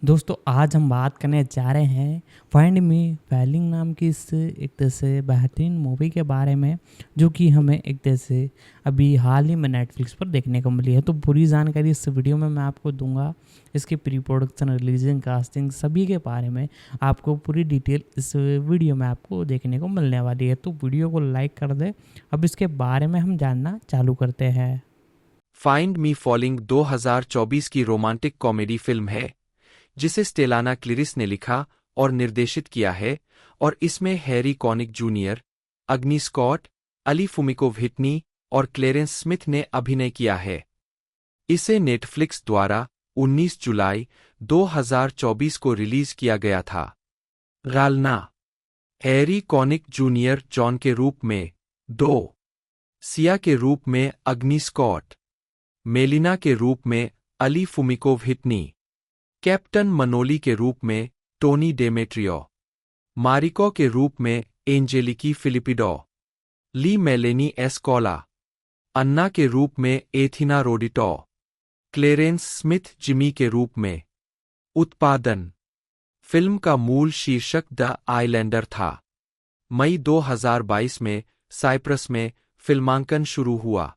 दोस्तों आज हम बात करने जा रहे हैं फाइंड मी फेलिंग नाम की इस एक तरह से बेहतरीन मूवी के बारे में, जो कि हमें एक तरह से अभी हाल ही में नेटफ्लिक्स पर देखने को मिली है। तो पूरी जानकारी इस वीडियो में मैं आपको दूंगा। इसके प्री प्रोडक्शन, रिलीजिंग, कास्टिंग सभी के बारे में आपको पूरी डिटेल इस वीडियो में आपको देखने को मिलने वाली है। तो वीडियो को लाइक कर दे। अब इसके बारे में हम जानना चालू करते हैं। फाइंड मी फॉलिंग 2024 की रोमांटिक कॉमेडी फिल्म है जिसे स्टेलाना क्लिरिस ने लिखा और निर्देशित किया है, और इसमें हैरी कॉनिक जूनियर, अग्नि स्कॉट, अली फुमिको व्हिटनी और क्लेरेंस स्मिथ ने अभिनय किया है। इसे नेटफ्लिक्स द्वारा 19 जुलाई 2024 को रिलीज किया गया था। गालना हैरी कॉनिक जूनियर जॉन के रूप में, दो सिया के रूप में अग्नि स्कॉट, मेलिना के रूप में अली फुमिको व्हिटनी, कैप्टन मनोली के रूप में टोनी डेमेट्रियो, मारिको के रूप में एंजेलिकी फिलिपिडो, ली मेलेनी एस्कोला, अन्ना के रूप में एथिना रोडिटो, क्लेरेंस स्मिथ जिमी के रूप में। उत्पादन फिल्म का मूल शीर्षक द आइलैंडर था। मई 2022 में साइप्रस में फिल्मांकन शुरू हुआ।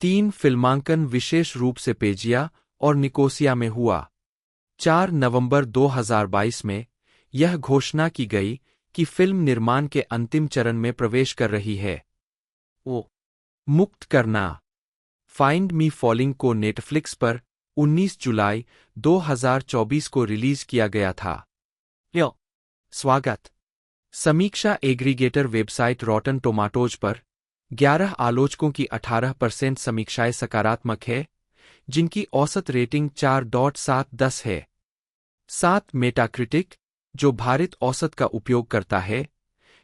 3 फिल्मांकन विशेष रूप से पेजिया और निकोसिया में हुआ। 4 नवंबर 2022 में यह घोषणा की गई कि फिल्म निर्माण के अंतिम चरण में प्रवेश कर रही है। मुक्त करना फाइंड मी फॉलिंग को नेटफ्लिक्स पर 19 जुलाई 2024 को रिलीज किया गया था। स्वागत। समीक्षा एग्रीगेटर वेबसाइट रॉटन टोमाटोज पर 11 आलोचकों की 18% समीक्षाएं सकारात्मक है, जिनकी औसत रेटिंग 4.7/10 है। 7 मेटाक्रिटिक, जो भारित औसत का उपयोग करता है,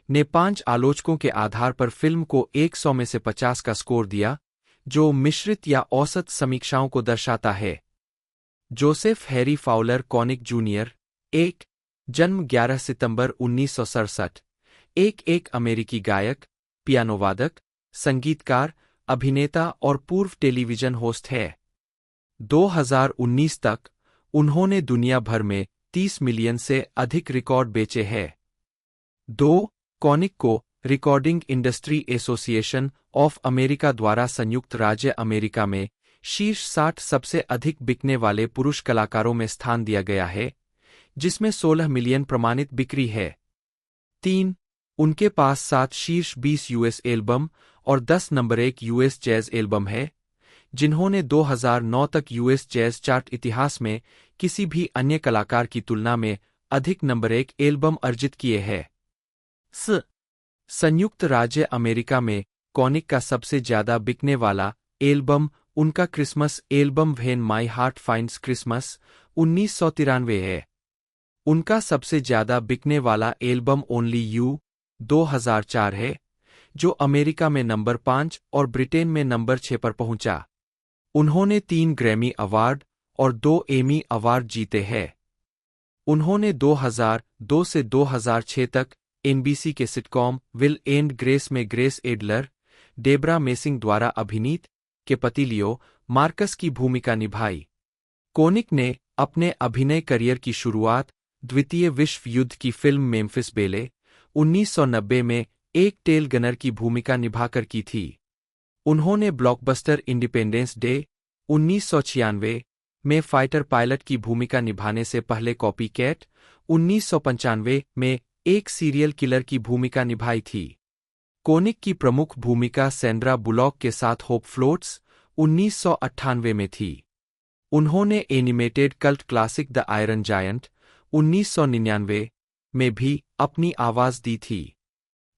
ने 5 आलोचकों के आधार पर फिल्म को 100 में से 50 का स्कोर दिया, जो मिश्रित या औसत समीक्षाओं को दर्शाता है। Joseph Harry Fowler conic junior, एक जन्म 11 सितंबर 1967, एक अमेरिकी गायक, पियानोवादक, संगीतकार, अभिनेता और पूर्व टेलीविजन होस्ट है। 2019 तक उन्होंने दुनिया भर में 30 मिलियन से अधिक रिकॉर्ड बेचे हैं। 2 कॉनिक को recording industry association of America द्वारा संयुक्त राज्य अमेरिका में शीर्ष 60 सबसे अधिक बिकने वाले पुरुष कलाकारों में स्थान दिया गया है, जिसमें 16 मिलियन प्रमाणित बिक्री है। 3 उनके पास 7 शीर्ष 20 यूएस एल्बम और 10 नंबर 1 यूएस जैज एल्बम है, जिन्होंने 2009 तक यूएस जैज चार्ट इतिहास में किसी भी अन्य कलाकार की तुलना में अधिक नंबर 1 एल्बम अर्जित किए हैं। संयुक्त राज्य अमेरिका में कॉनिक का सबसे ज्यादा बिकने वाला एल्बम उनका Christmas album when my heart finds Christmas 1993 है। उनका सबसे ज्यादा बिकने वाला एल्बम ओनली यू 2004 है, जो अमेरिका में नंबर 5 और ब्रिटेन में नंबर 6 पर पहुंचा। उन्होंने 3 ग्रैमी अवार्ड और 2 एमी अवार्ड जीते हैं। उन्होंने 2002 से 2006 तक एनबीसी के सिटकॉम विल एंड ग्रेस में ग्रेस एडलर, डेब्रा मेसिंग द्वारा अभिनीत के पति लियो मार्कस की भूमिका निभाई। कॉनिक ने अपने अभिनय करियर की शुरुआत द्वितीय विश्व युद्ध की फिल्म मेम्फिस बेले 1990 में एक टेल गनर की भूमिका निभाकर की थी। उन्होंने ब्लॉकबस्टर इंडिपेंडेंस डे 1996 में फाइटर पायलट की भूमिका निभाने से पहले कॉपीकैट 1995 में एक सीरियल किलर की भूमिका निभाई थी। कॉनिक की प्रमुख भूमिका सैंड्रा बुलॉक के साथ होप फ्लोट्स 1998 में थी। उन्होंने animated cult classic the Iron giant 1999 में भी अपनी आवाज दी थी।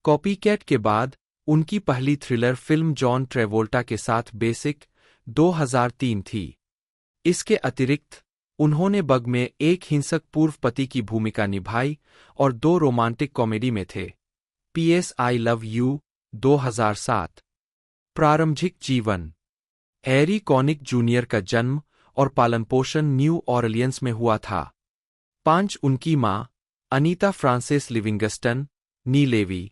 कॉपीकैट के बाद उनकी पहली थ्रिलर फिल्म जॉन ट्रेवोल्टा के साथ बेसिक 2003 थी। इसके अतिरिक्त उन्होंने बग में एक हिंसक पूर्व पति की भूमिका निभाई और 2 रोमांटिक कॉमेडी में थे। PS I love you 2007। प्रारंभिक जीवन हैरी कॉनिक जूनियर का जन्म और पालनपोषण न्यू ऑरलियंस में हुआ था। 5 उनकी मां अनीता फ्रांसिस लिविंगस्टन नी लेवी।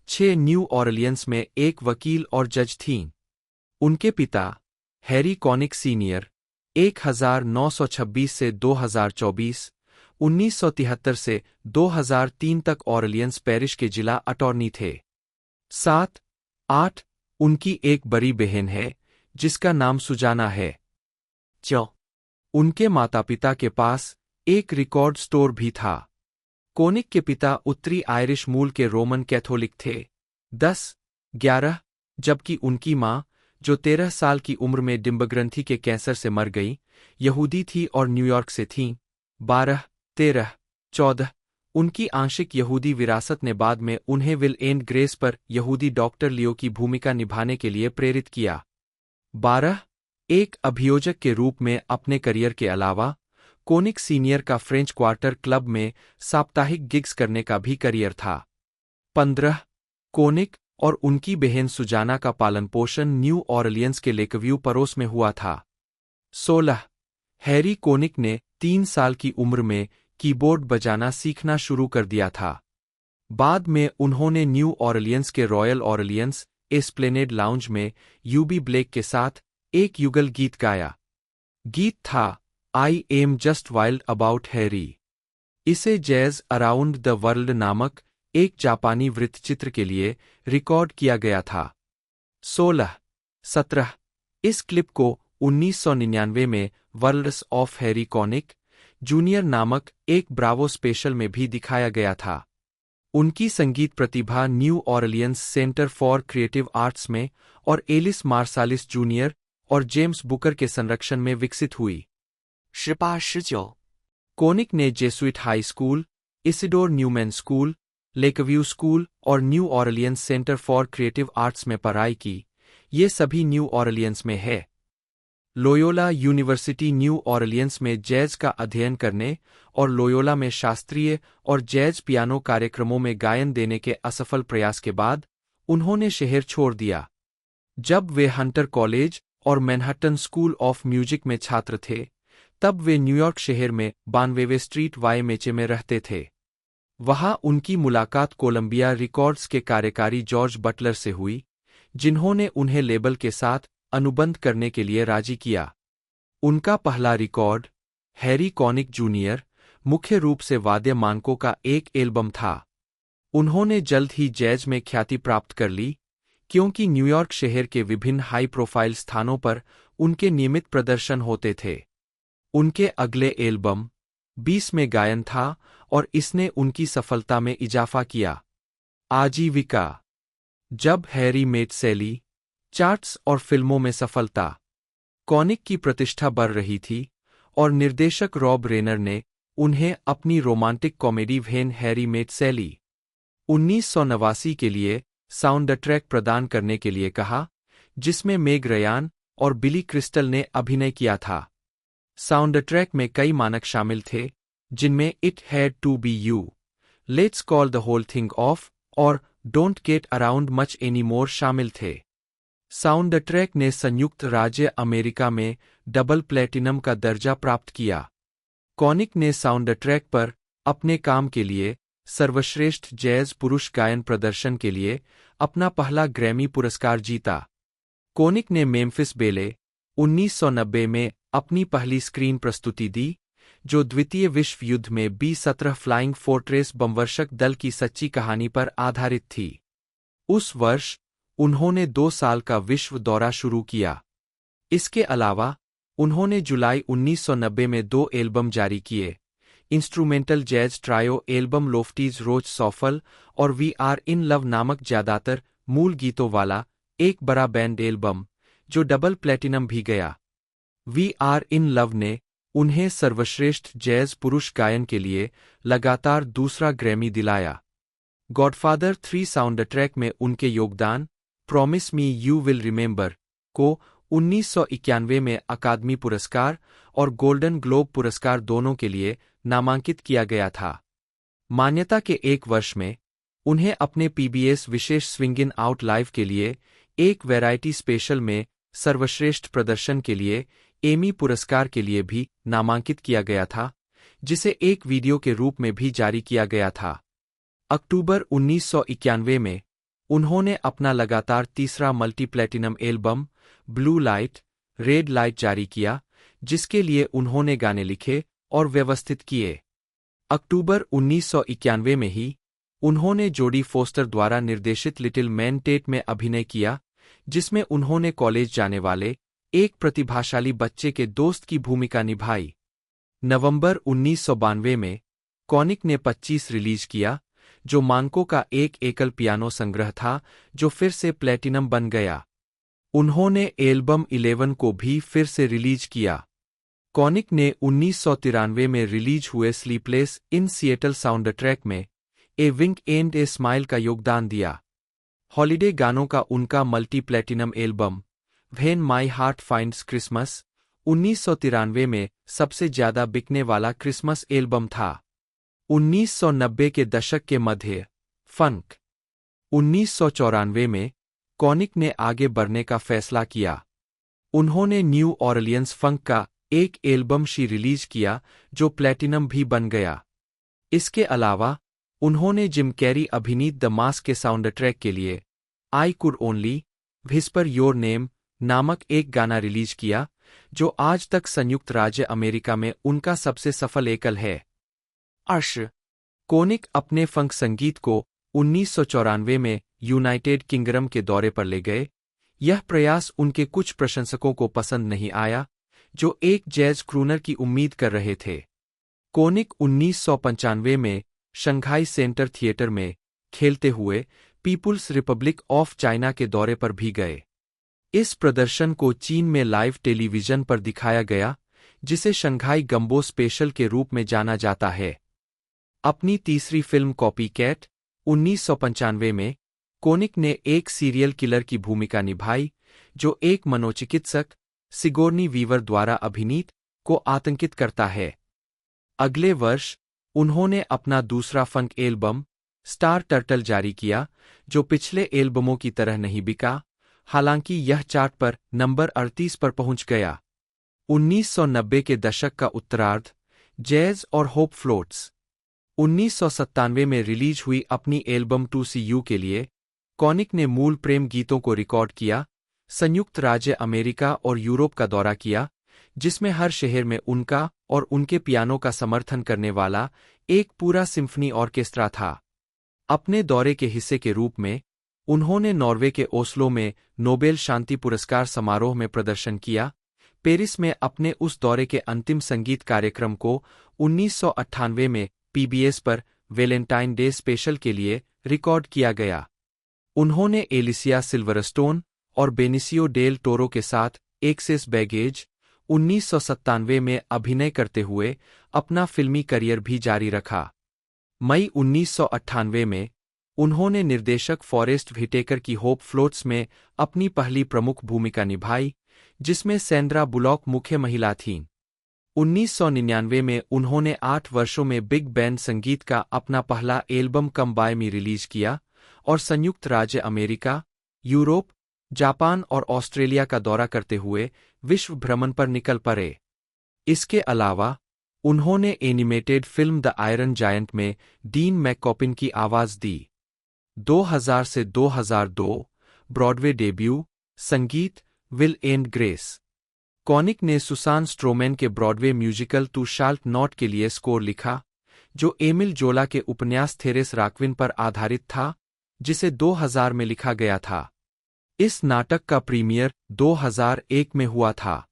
6 न्यू ऑरलियंस में एक वकील और जज थीं। उनके पिता हैरी कॉनिक सीनियर 1926 से 2024 1973 से 2003 तक ऑरलियंस पैरिश के जिला अटॉर्नी थे। 7, 8 उनकी एक बड़ी बहन है जिसका नाम सुजाना है। 9 उनके माता पिता के पास एक रिकॉर्ड स्टोर भी था। कोनिक के पिता उत्तरी आयरिश मूल के रोमन कैथोलिक थे। 10, 11 जबकि उनकी मां, जो 13 साल की उम्र में डिंबग्रंथि के कैंसर से मर गई, यहूदी थी और न्यूयॉर्क से थीं। 12, 13, 14 उनकी आंशिक यहूदी विरासत ने बाद में उन्हें विल एंड ग्रेस पर यहूदी डॉक्टर लियो की भूमिका निभाने के लिए प्रेरित किया। 12 एक अभियोजक के रूप में अपने करियर के अलावा कोनिक सीनियर का फ्रेंच क्वार्टर क्लब में साप्ताहिक गिग्स करने का भी करियर था। 15 कोनिक और उनकी बहन सुजाना का पालन पोषण न्यू ऑरलियंस के लेकव्यू पड़ोस में हुआ था। 16 हैरी कोनिक ने 3 साल की उम्र में कीबोर्ड बजाना सीखना शुरू कर दिया था। बाद में उन्होंने न्यू ऑरलियंस के रॉयल ऑरलियंस एस्प्लेनेड लाउंज में यूबी ब्लेक के साथ एक युगल गीत गाया। गीत था I am just wild about Harry. इसे जैज अराउंड द वर्ल्ड नामक एक जापानी वृत्तचित्र के लिए रिकॉर्ड किया गया था। 16, 17 इस क्लिप को 1999 में worlds of Harry Connick junior नामक एक ब्रावो स्पेशल में भी दिखाया गया था। उनकी संगीत प्रतिभा New Orleans Center for Creative Arts में और एलिस मार्सालिस जूनियर और जेम्स बुकर के संरक्षण में विकसित हुई। 18、19 कोनिक ने Jesuit High School, Isidore Newman School, Lakeview School और New Orleans Center for Creative Arts में पढ़ाई की। ये सभी न्यू ऑरलियंस में है। लोयोला यूनिवर्सिटी न्यू ऑरलियंस में जैज का अध्ययन करने और लोयोला में शास्त्रीय और जैज पियानो कार्यक्रमों में गायन देने के असफल प्रयास के बाद उन्होंने शहर छोड़ दिया। जब वे हंटर कॉलेज और मैनहट्टन स्कूल ऑफ म्यूजिक में छात्र थे, तब वे न्यूयॉर्क शहर में 92वें स्ट्रीट वाई मेचे में रहते थे। वहां उनकी मुलाकात कोलंबिया रिकॉर्ड्स के कार्यकारी जॉर्ज बटलर से हुई, जिन्होंने उन्हें लेबल के साथ अनुबंध करने के लिए राजी किया। उनका पहला रिकॉर्ड, हैरी कॉनिक जूनियर, मुख्य रूप से वाद्य मानकों का एक एल्बम था। उन्होंने जल्द ही जैज में ख्याति प्राप्त कर ली, क्योंकि न्यूयॉर्क शहर के विभिन्न हाई प्रोफाइल स्थानों पर उनके नियमित प्रदर्शन होते थे। उनके अगले एल्बम 20 में गायन था और इसने उनकी सफलता में इजाफा किया। आजीविका। जब हैरी मेट सैली, चार्ट्स और फिल्मों में सफलता, कॉनिक की प्रतिष्ठा बढ़ रही थी और निर्देशक रॉब रेनर ने उन्हें अपनी romantic comedy When Harry Met Sally 1989 के लिए साउंड ट्रैक प्रदान करने के लिए कहा, जिसमें मेग रयान और बिली क्रिस्टल ने अभिनय किया था। साउंड ट्रैक में कई मानक शामिल थे, जिनमें it had to be you, let's call the whole thing off और don't get around much anymore शामिल थे। साउंड ट्रैक ने संयुक्त राज्य अमेरिका में डबल प्लेटिनम का दर्जा प्राप्त किया। कॉनिक ने साउंड ट्रैक पर अपने काम के लिए सर्वश्रेष्ठ जैज पुरुष गायन प्रदर्शन के लिए अपना पहला ग्रैमी पुरस्कार जीता। कॉनिक ने मेम्फिस बेले 1990 में अपनी पहली स्क्रीन प्रस्तुति दी, जो द्वितीय विश्व युद्ध में B-17 फ्लाइंग फोर्ट्रेस बमवर्षक दल की सच्ची कहानी पर आधारित थी। उस वर्ष उन्होंने 2 साल का विश्व दौरा शुरू किया। इसके अलावा उन्होंने जुलाई 1990 में 2 एल्बम जारी किए, इंस्ट्रूमेंटल जैज ट्रायो एल्बम लोफ्टीज रोज सॉफल और वी आर इन लव नामक ज्यादातर मूल गीतों वाला एक बड़ा बैंड एल्बम, जो डबल प्लेटिनम भी गया। वी आर इन लव ने उन्हें सर्वश्रेष्ठ जैज पुरुष गायन के लिए लगातार दूसरा ग्रैमी दिलाया। गॉडफादर 3 साउंड ट्रैक में उनके योगदान promise me you will remember को 1991 में अकादमी पुरस्कार और गोल्डन ग्लोब पुरस्कार दोनों के लिए नामांकित किया गया था। मान्यता के एक वर्ष में उन्हें अपने PBS विशेष स्विंगिन आउट लाइव के लिए एक वैरायटी स्पेशल में सर्वश्रेष्ठ प्रदर्शन के लिए एमी पुरस्कार के लिए भी नामांकित किया गया था, जिसे एक वीडियो के रूप में भी जारी किया गया था। अक्टूबर 1991 में उन्होंने अपना लगातार तीसरा multi platinum album blue light, red light जारी किया, जिसके लिए उन्होंने गाने लिखे और व्यवस्थित किए। अक्टूबर 1991 में ही उन्होंने जोडी फोस्टर द्वारा निर्देशित लिटिल मैन टेट में अभिनय किया, जिसमें उन्होंने कॉलेज जाने वाले एक प्रतिभाशाली बच्चे के दोस्त की भूमिका निभाई। नवंबर 1992 में कॉनिक ने 25 रिलीज किया, जो मांको का एक एकल पियानो संग्रह था जो फिर से प्लेटिनम बन गया। उन्होंने एल्बम 11 को भी फिर से रिलीज किया। कॉनिक ने 1993 में रिलीज हुए sleepless in Seattle sound track में ए विंक एंड ए स्माइल का योगदान दिया। हॉलिडे गानों का उनका multi platinum album when my heart finds Christmas 1993 में सबसे ज्यादा बिकने वाला क्रिसमस एल्बम था। 1990 के दशक के मध्य फंक 1994 में कॉनिक ने आगे बढ़ने का फैसला किया। उन्होंने न्यू ऑरलियंस फंक का एक एल्बम शी रिलीज किया जो प्लेटिनम भी बन गया। इसके अलावा उन्होंने जिम कैरी अभिनीत द मास्क के साउंड ट्रैक के लिए I could only whisper your name नामक एक गाना रिलीज किया, जो आज तक संयुक्त राज्य अमेरिका में उनका सबसे सफल एकल है। अर्श कॉनिक अपने फंक संगीत को 1994 में यूनाइटेड किंगडम के दौरे पर ले गए। यह प्रयास उनके कुछ प्रशंसकों को पसंद नहीं आया, जो एक जैज क्रूनर की उम्मीद कर रहे थे। कॉनिक 1995 में शंघाई सेंटर थिएटर में खेलते हुए पीपुल्स रिपब्लिक ऑफ चाइना के दौरे पर भी गए। इस प्रदर्शन को चीन में लाइव टेलीविजन पर दिखाया गया, जिसे शंघाई गंबो स्पेशल के रूप में जाना जाता है। अपनी तीसरी फिल्म कॉपी कैट 1995 में कॉनिक ने एक सीरियल किलर की भूमिका निभाई, जो एक मनोचिकित्सक सिगोर्नी वीवर द्वारा अभिनीत को आतंकित करता है। अगले वर्ष उन्होंने अपना दूसरा फंक एल्बम स्टार टर्टल जारी किया, जो पिछले एल्बमों की तरह नहीं बिका, हालांकि यह चार्ट पर नंबर 38 पर पहुंच गया। 1990 के दशक का उत्तरार्ध जैज और होप फ्लोट्स 1997 में रिलीज हुई अपनी एल्बम टू सी यू के लिए कॉनिक ने मूल प्रेम गीतों को रिकॉर्ड किया, संयुक्त राज्य अमेरिका और यूरोप का दौरा किया, जिसमें हर शहर में उनका और उनके पियानो का समर्थन करने वाला एक पूरा सिम्फनी ऑर्केस्ट्रा था। अपने दौरे के हिस्से के रूप में उन्होंने नॉर्वे के ओस्लो में नोबेल शांति पुरस्कार समारोह में प्रदर्शन किया। पेरिस में अपने उस दौरे के अंतिम संगीत कार्यक्रम को 1998 में पीबीएस पर वैलेंटाइन डे स्पेशल के लिए रिकॉर्ड किया गया। उन्होंने एलिसिया सिल्वरस्टोन और बेनिसियो डेल टोरो के साथ एक्सेस बैगेज 1997 में अभिनय करते हुए अपना फिल्मी करियर भी जारी रखा। मई 1998 में उन्होंने निर्देशक फॉरेस्ट व्हिटेकर की होप फ्लोट्स में अपनी पहली प्रमुख भूमिका निभाई, जिसमें सैंड्रा बुलॉक मुख्य महिला थीं। 1999 में उन्होंने 8 वर्षों में बिग बैंड संगीत का अपना पहला album come by me release किया और संयुक्त राज्य अमेरिका, यूरोप, जापान और ऑस्ट्रेलिया का दौरा करते हुए विश्व भ्रमण पर निकल पड़े। इसके अलावा उन्होंने animated film the Iron Giant में डीन मैककॉपिन की आवाज दी। 2000 से 2002 ब्रॉडवे डेब्यू संगीत विल एंड ग्रेस कॉनिक ने सुसान स्ट्रोमैन के Broadway musical Thou Shalt Not के लिए स्कोर लिखा, जो एमिल जोला के उपन्यास थेरेस राक्विन पर आधारित था, जिसे 2000 में लिखा गया था। इस नाटक का प्रीमियर 2001 में हुआ था।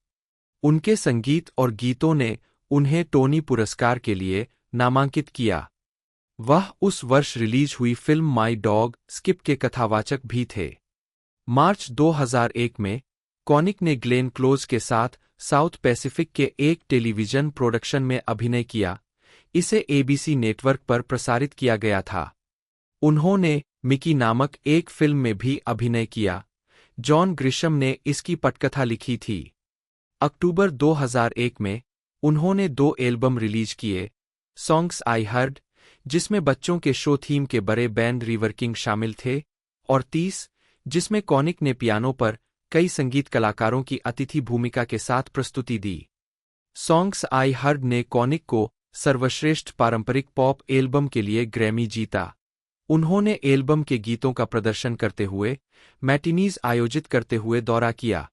उनके संगीत और गीतों ने उन्हें टोनी पुरस्कार के लिए नामांकित किया। वह उस वर्ष रिलीज हुई फिल्म माई डॉग स्किप के कथावाचक भी थे। मार्च 2001 में कॉनिक ने ग्लेन क्लोज के साथ साउथ पैसिफिक के एक टेलीविजन प्रोडक्शन में अभिनय किया। इसे एबीसी नेटवर्क पर प्रसारित किया गया था। उन्होंने मिकी नामक एक फिल्म में भी अभिनय किया। जॉन ग्रिशम ने इसकी पटकथा लिखी थी। अक्टूबर 2001 में उन्होंने 2 एल्बम रिलीज किए, सॉन्ग्स आई हर्ड, जिसमें बच्चों के शो थीम के बड़े बैंड रिवर्किंग शामिल थे, और 30, जिसमें कॉनिक ने पियानो पर कई संगीत कलाकारों की अतिथि भूमिका के साथ प्रस्तुति दी। सॉन्ग्स आई हर्ड ने कॉनिक को सर्वश्रेष्ठ पारंपरिक पॉप एल्बम के लिए ग्रैमी जीता। उन्होंने एल्बम के गीतों का प्रदर्शन करते हुए मैटिनीज आयोजित करते हुए दौरा किया।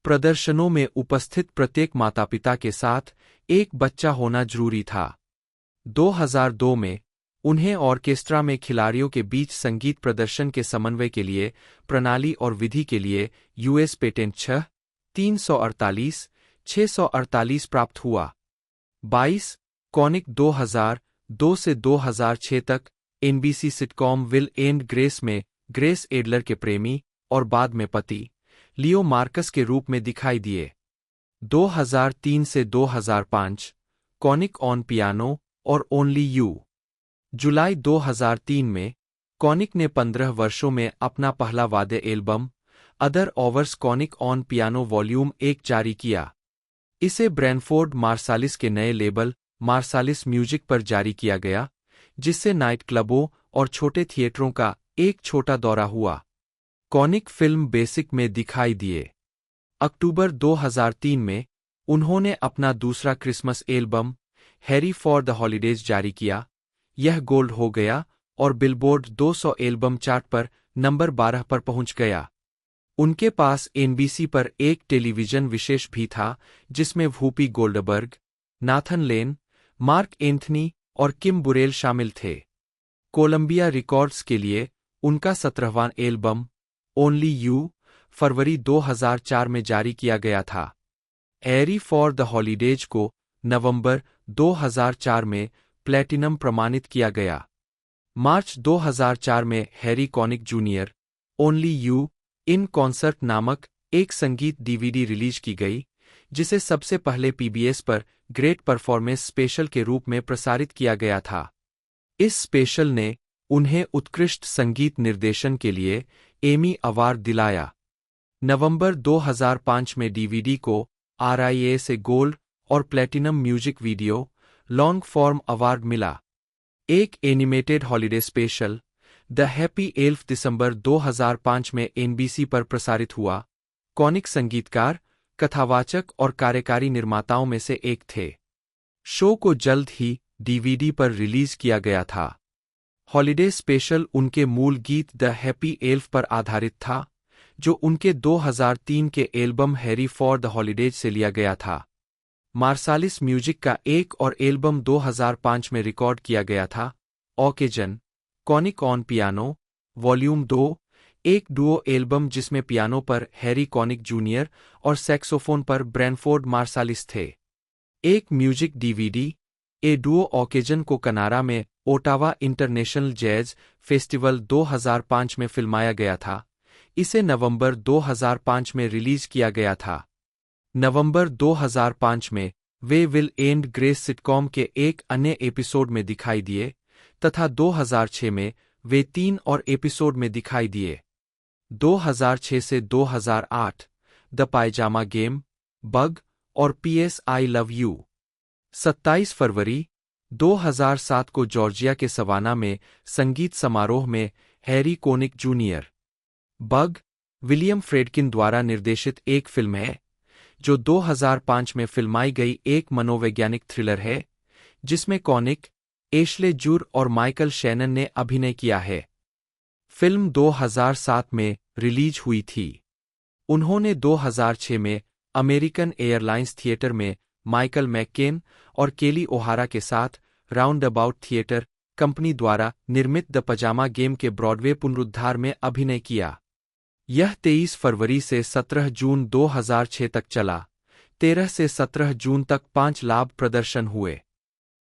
प्रदर्शनों में उपस्थित प्रत्येक माता-पिता के साथ एक बच्चा होना जरूरी था। 2002 में उन्हें ऑर्केस्ट्रा में खिलाड़ियों के बीच संगीत प्रदर्शन के समन्वय के लिए प्रणाली और विधि के लिए यूएस पेटेंट 648 प्राप्त हुआ। 22 कॉनिक 2002 से 2006 तक NBC sitcom will and grace में ग्रेस एडलर के प्रेमी और बाद में पति लियो मार्कस के रूप में दिखाई दिए। 2003 से 2005 कॉनिक ऑन पियानो और ओनली यू। जुलाई 2003 में कॉनिक ने 15 वर्षों में अपना पहला वाद्य album other overs conic on piano volume 1 जारी किया। इसे ब्रैनफोर्ड मार्सालिस के नए लेबल मार्सालिस म्यूजिक पर जारी किया गया, जिससे नाइट क्लबों और छोटे थिएटरों का एक छोटा दौरा हुआ। कॉनिक फिल्म बेसिक में दिखाई दिए। अक्टूबर 2003 में उन्होंने अपना दूसरा Christmas album Harry for the holidays जारी किया। यह गोल्ड हो गया और बिलबोर्ड 200 एल्बम चार्ट पर नंबर 12 पर पहुंच गया। उनके पास एनबीसी पर एक टेलीविजन विशेष भी था, जिसमें वूपी गोल्डबर्ग, नाथन लेन, मार्क एंथनी और किम बुरेल शामिल थे। कोलंबिया रिकॉर्ड्स के लिए उनका 17वां एल्बम ओनली यू फरवरी 2004 में जारी किया गया था। हैरी फॉर द हॉलीडेज को नवंबर 2004 में प्लैटिनम प्रमाणित किया गया। मार्च 2004 में Harry Connick junior only you in concert नामक एक संगीत डीवीडी रिलीज की गई, जिसे सबसे पहले पीबीएस पर ग्रेट परफॉर्मेंस स्पेशल के रूप में प्रसारित किया गया था। इस स्पेशल ने उन्हें उत्कृष्ट संगीत निर्देशन के लिए एमी अवार्ड दिलाया। नवंबर 2005 में डीवीडी को आरआईए से गोल्ड और platinum music video long form award मिला। एक animated holiday special the Happy Elf दिसंबर 2005 में एनबीसी पर प्रसारित हुआ। कॉनिक संगीतकार, कथावाचक और कार्यकारी निर्माताओं में से एक थे। शो को जल्द ही डीवीडी पर रिलीज किया गया था। हॉलिडे स्पेशल उनके मूल गीत द हैप्पी एल्फ पर आधारित था, जो उनके 2003 के album Harry for the holidays से लिया गया था। मार्सालिस म्यूजिक का एक और एल्बम 2005 में रिकॉर्ड किया गया था, occasion, conic on piano, volume 2, एक डुओ एल्बम जिसमें पियानो पर हैरी कॉनिक जूनियर और सैक्सोफोन पर ब्रैनफोर्ड मार्सालिस थे। एक म्यूजिक डीवीडी, ए डुओ ओकेजन को कनाडा में ओटावा इंटरनेशनल जैज फेस्टिवल 2005 में फिल्माया गया था। इसे नवंबर 2005 में रिलीज किया गया था। नवंबर 2005 में वे विल एंड ग्रेस सिटकॉम के एक अन्य एपिसोड में दिखाई दिए तथा 2006 में वे 3 और एपिसोड में दिखाई दिए। 2006 से 2008 द पायजामा गेम, बग और पीएस आई लव यू। 27 फरवरी 2007 को जॉर्जिया के सवाना में संगीत समारोह में Harry Connick Junior. Bug William Friedkin द्वारा निर्देशित एक फिल्म है, जो 2005 में फिल्माई गई एक मनोवैज्ञानिक थ्रिलर है, जिसमें कॉनिक, एशले जूर और माइकल शैनन ने अभिनय किया है। फिल्म 2007 में रिलीज हुई थी। उन्होंने 2006 में अमेरिकन एयरलाइंस थिएटर में माइकल मैक्केन और केली ओहारा के साथ राउंड अबाउट थिएटर कंपनी द्वारा निर्मित द पजामा गेम के ब्रॉडवे पुनरुद्धार में अभिनय किया। यह 23 फरवरी से 17 जून 2006 तक चला। 13 से 17 जून तक 5 लाभ प्रदर्शन हुए।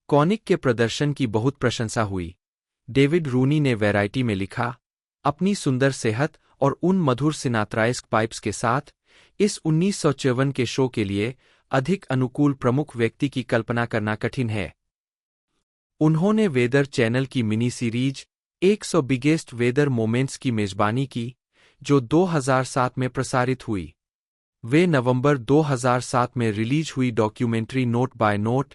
कॉनिक के प्रदर्शन की बहुत प्रशंसा हुई। डेविड रूनी ने वैरायटी में लिखा, अपनी सुंदर सेहत और उन मधुर सिनात्राइस्क पाइप्स के साथ इस 1954 के शो के लिए अधिक अनुकूल प्रमुख व्यक्ति की कल्पना करना कठिन है। उन्होंने वेदर चैनल की mini series 100 biggest weather moments की मेजबानी की, जो 2007 में प्रसारित हुई। वे नवंबर 2007 में रिलीज हुई documentary note by note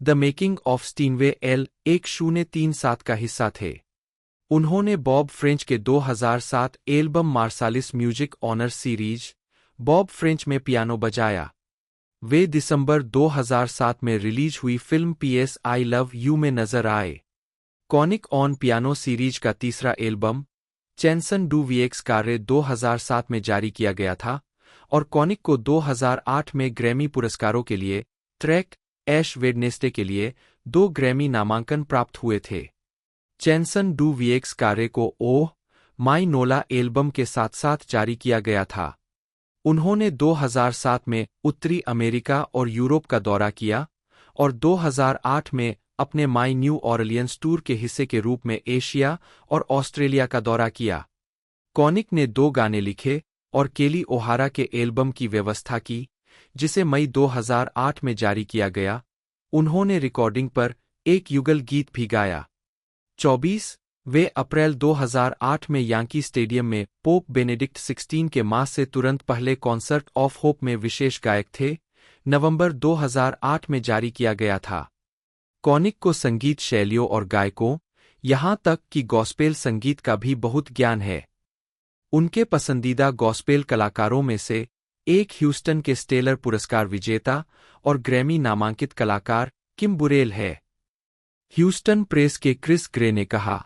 the making of Steinway L1037 का हिस्सा थे। उन्होंने बॉब फ्रेंच के 2007 album Marsalis music honors series Bob French में पियानो बजाया। वे दिसंबर 2007 में रिलीज हुई film PS I love you में नजर आए। कॉनिक ऑन पियानो सीरीज का तीसरा एल्बम चैंसन डू वीएक्स कार्य 2007 में जारी किया गया था और कॉनिक को 2008 में ग्रैमी पुरस्कारों के लिए ट्रैक ऐश वेडनेसडे के लिए 2 ग्रैमी नामांकन प्राप्त हुए थे। चैनसन डू वीएक्स कार्य को ओह माई नोला एल्बम के साथ साथ जारी किया गया था। उन्होंने 2007 में उत्तरी अमेरिका और यूरोप का दौरा किया और 2008 में अपने माई न्यू ऑरलियंस टूर के हिस्से के रूप में एशिया और ऑस्ट्रेलिया का दौरा किया। कॉनिक ने 2 गाने लिखे और केली ओहारा के एल्बम की व्यवस्था की, जिसे मई 2008 में जारी किया गया। उन्होंने रिकॉर्डिंग पर एक युगल गीत भी गाया। 24 अप्रैल 2008 में यांकी स्टेडियम में पोप बेनेडिक्ट 16 के मास से तुरंत पहले कॉन्सर्ट ऑफ होप में विशेष गायक थे। नवंबर 2008 में जारी किया गया था। कॉनिक को संगीत शैलियों और गायकों, यहां तक कि गॉस्पेल संगीत का भी बहुत ज्ञान है। उनके पसंदीदा गॉस्पेल कलाकारों में से एक ह्यूस्टन के स्टेलर पुरस्कार विजेता और ग्रैमी नामांकित कलाकार किम बुरेल है। ह्यूस्टन प्रेस के क्रिस ग्रे ने कहा,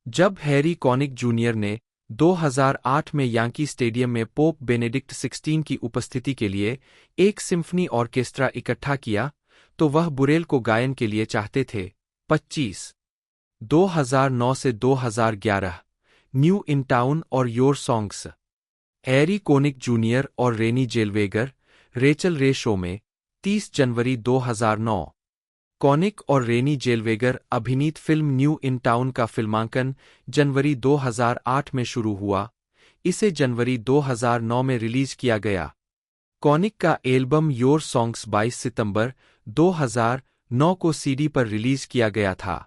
जब हैरी कॉनिक जूनियर ने 2008 में यांकी स्टेडियम में पोप बेनेडिक्ट 16 की उपस्थिति के लिए एक सिम्फनी ऑर्केस्ट्रा इकट्ठा किया, तो वह बुरेल को गायन के लिए चाहते थे। 2009 से 2011 न्यू इन टाउन और your songs. Harry Connick junior और रेनी जेलवेगर रेचल रे शो में 30 जनवरी 2009। कॉनिक और रेनी जेलवेगर अभिनीत फिल्म न्यू इन टाउन का फिल्मांकन जनवरी 2008 में शुरू हुआ। इसे जनवरी 2009 में रिलीज किया गया। कॉनिक का एल्बम योर सॉन्ग्स 22 सितंबर 2009 को सीडी पर रिलीज किया गया था।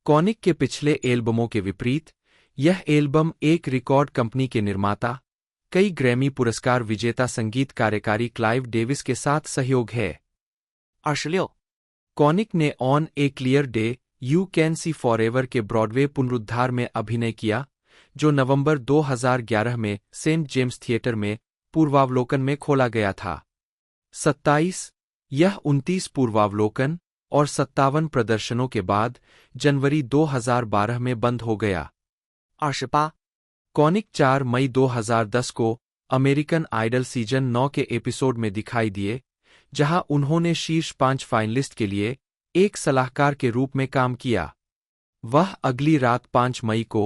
कॉनिक के पिछले एल्बमों के विपरीत, यह एल्बम एक रिकॉर्ड कंपनी के निर्माता, कई ग्रैमी पुरस्कार विजेता संगीत कार्यकारी क्लाइव डेविस के साथ सहयोग है। 26. कॉनिक ने on A clear day you can see forever के ब्रॉडवे पुनरुद्धार में अभिनय किया, जो नवंबर 2011 में सेंट जेम्स थिएटर में पूर्वावलोकन में खोला गया था। 27 यह 29 पूर्वावलोकन और 57 प्रदर्शनों के बाद जनवरी 2012 में बंद हो गया। 28. कॉनिक 4 मई 2010 को अमेरिकन आइडल सीजन 9 के एपिसोड में दिखाई दिए, जहां उन्होंने शीर्ष 5 फाइनलिस्ट के लिए एक सलाहकार के रूप में काम किया। वह अगली रात 5 मई को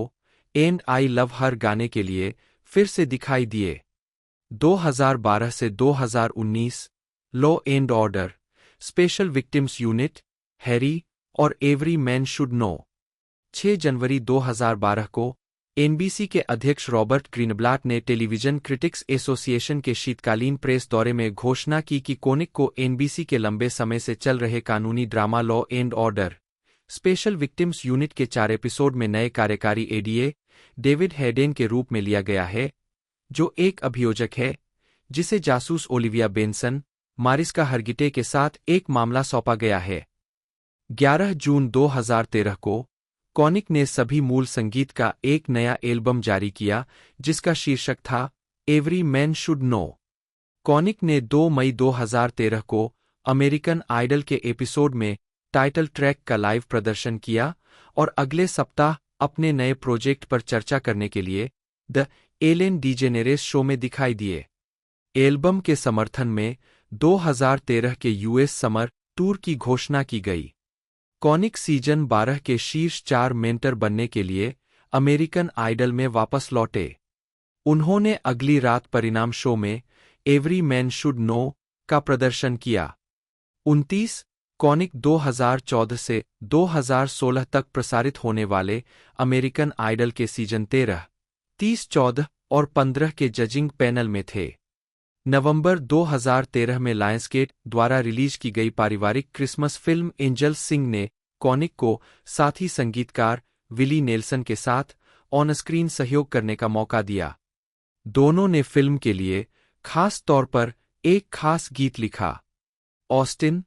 एंड आई लव हर गाने के लिए फिर से दिखाई दिए। 2012 से 2019 law and order, special victims unit, Harry और एवरी मैन शुड नो। 6 जनवरी 2012 को एनबीसी के अध्यक्ष रॉबर्ट ग्रीनब्लाट ने टेलीविजन क्रिटिक्स एसोसिएशन के शीतकालीन प्रेस दौरे में घोषणा की कि कॉनिक को एनबीसी के लंबे समय से चल रहे कानूनी drama law and order, special victims unit के 4 एपिसोड में नए कार्यकारी एडीए डेविड हेडेन के रूप में लिया गया है, जो एक अभियोजक है जिसे जासूस ओलिविया बेंसन, मारिस्का हरगिटे के साथ एक मामला सौंपा गया है। 11 जून 2013 को कॉनिक ने सभी मूल संगीत का एक नया एल्बम जारी किया, जिसका शीर्षक था every man should know. Conic ने 2 मई 2013 को अमेरिकन आइडल के एपिसोड में टाइटल ट्रैक का लाइव प्रदर्शन किया और अगले सप्ताह अपने नए प्रोजेक्ट पर चर्चा करने के लिए द एलेन डीजेनेरेस शो में दिखाई दिए। एल्बम के समर्थन में 2013 के यूएस समर टूर की घोषणा की गई। कॉनिक सीजन 12 के शीर्ष 4 मेंटर बनने के लिए अमेरिकन आइडल में वापस लौटे। उन्होंने अगली रात परिणाम शो में एवरी मैन शुड नो का प्रदर्शन किया। 29 कॉनिक 2014 से 2016 तक प्रसारित होने वाले अमेरिकन आइडल के सीजन 13, 30, 14 और 15 के जजिंग पैनल में थे। नवंबर 2013 में लायंसगेट द्वारा रिलीज की गई पारिवारिक क्रिसमस फिल्म एंजल सिंग ने कॉनिक को साथी संगीतकार विली नेल्सन के साथ ऑन स्क्रीन सहयोग करने का मौका दिया। दोनों ने फिल्म के लिए खास तौर पर एक खास गीत लिखा। ऑस्टिन,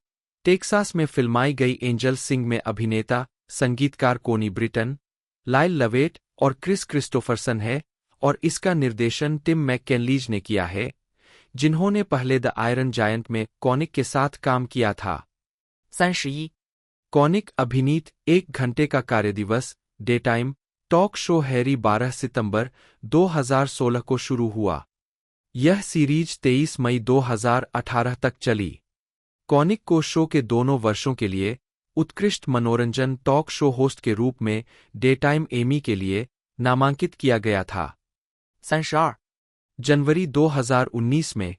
टेक्सास में फिल्माई गई एंजल सिंग में अभिनेता संगीतकार कोनी ब्रिटन, लाइल लवेट और क्रिस क्रिस्टोफरसन है और इसका निर्देशन टिम मैककेनलीज ने किया है, जिन्होंने पहले द आयरन जायंट में कॉनिक के साथ काम किया था। 31. कॉनिक अभिनीत 1 घंटे का कार्यदिवस daytime talk show Harry 12 सितंबर 2016 को शुरू हुआ। यह सीरीज 23 मई 2018 तक चली। कॉनिक को शो के दोनों वर्षों के लिए उत्कृष्ट मनोरंजन टॉक शो होस्ट के रूप में डेटाइम एमी के लिए नामांकित किया गया था। 32. जनवरी 2019 में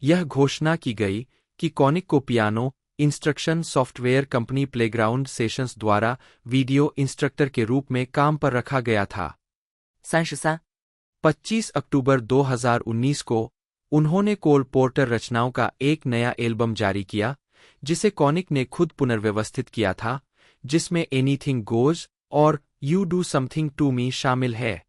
यह घोषणा की गई कि कॉनिक को piano instruction software company playground sessions द्वारा वीडियो इंस्ट्रक्टर के रूप में काम पर रखा गया था। 33. 25 अक्टूबर 2019 को उन्होंने कोल पोर्टर रचनाओं का एक नया एल्बम जारी किया, जिसे कॉनिक ने खुद पुनर्व्यवस्थित किया था, जिसमें एनीथिंग गोज और You Do Something to Me शामिल है।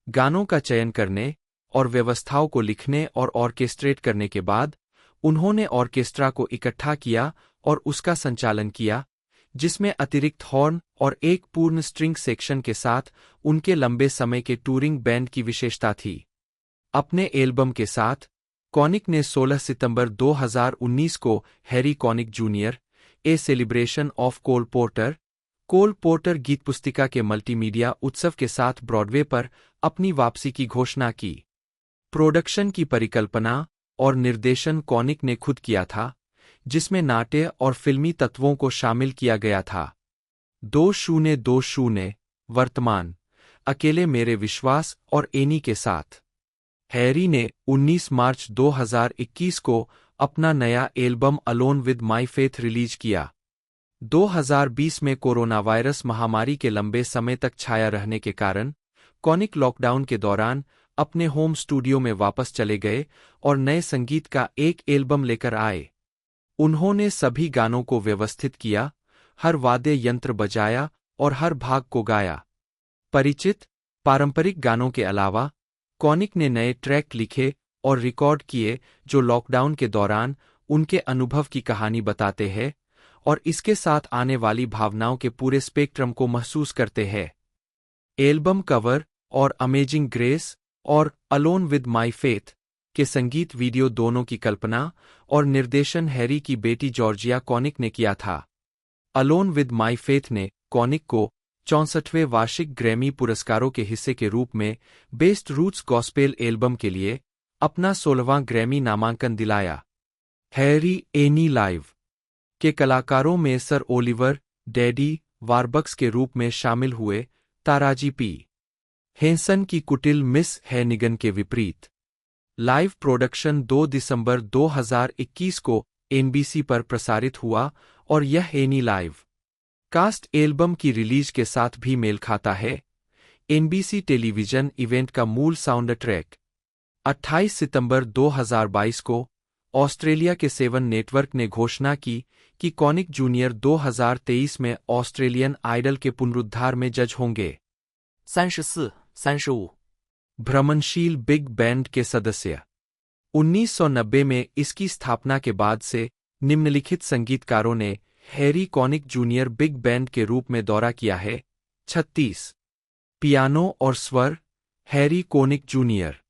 गानों का चयन करने और व्यवस्थाओं को लिखने और ऑर्केस्ट्रेट करने के बाद उन्होंने ऑर्केस्ट्रा को इकट्ठा किया और उसका संचालन किया, जिसमें अतिरिक्त हॉर्न और एक पूर्ण स्ट्रिंग सेक्शन के साथ उनके लंबे समय के टूरिंग बैंड की विशेषता थी। अपने एल्बम के साथ कॉनिक ने 16 सितंबर 2019 को Harry Connick junior a celebration of Cole Porter गीत पुस्तिका के मल्टीमीडिया उत्सव के साथ ब्रॉडवे पर अपनी वापसी की घोषणा की। प्रोडक्शन की परिकल्पना और निर्देशन कॉनिक ने खुद किया था, जिसमें नाट्य और फिल्मी तत्वों को शामिल किया गया था। 2020 वर्तमान अकेले मेरे विश्वास और एनी के साथ। हैरी ने 19 मार्च 2021 को अपना नया album alone with my faith release किया। 2020 में कोरोना वायरस महामारी के लंबे समय तक छाया रहने के कारण कॉनिक लॉकडाउन के दौरान अपने होम स्टूडियो में वापस चले गए और नए संगीत का एक एल्बम लेकर आए। उन्होंने सभी गानों को व्यवस्थित किया, हर वाद्य यंत्र बजाया और हर भाग को गाया। परिचित पारंपरिक गानों के अलावा कॉनिक ने नए ट्रैक लिखे और रिकॉर्ड किए जो लॉकडाउन के दौरान उनके अनुभव की कहानी बताते हैं और इसके साथ आने वाली भावनाओं के पूरे स्पेक्ट्रम को महसूस करते हैं। एल्बम कवर और अमेजिंग ग्रेस और अलोन विद माई फेथ के संगीत वीडियो दोनों की कल्पना और निर्देशन हैरी की बेटी जॉर्जिया कॉनिक ने किया था। अलोन विद माई फेथ ने कॉनिक को 64वें वार्षिक ग्रैमी पुरस्कारों के हिस्से के रूप में बेस्ट रूट्स गॉस्पेल एल्बम के लिए अपना 16वां ग्रैमी नामांकन दिलाया। हैरी एनी लाइव के कलाकारों में सर ओलिवर डैडी वारबक्स के रूप में शामिल हुए ताराजी पी हेंसन की कुटिल मिस हैनिगन के विपरीत। लाइव प्रोडक्शन 2 दिसंबर 2021 को एनबीसी पर प्रसारित हुआ और यह एनी लाइव कास्ट एल्बम की रिलीज के साथ भी मेल खाता है। एनबीसी टेलीविजन इवेंट का मूल साउंड ट्रैक 28 सितंबर 2022 को ऑस्ट्रेलिया के 7 नेटवर्क ने घोषणा की कि कॉनिक जूनियर 2023 में ऑस्ट्रेलियन आइडल के पुनरुद्धार में जज होंगे। 34, 35. भ्रमणशील बिग बैंड के सदस्य 1990 में इसकी स्थापना के बाद से निम्नलिखित संगीतकारों ने Harry Connick junior big band के रूप में दौरा किया है। 36 पियानो और स्वर Harry Connick Junior.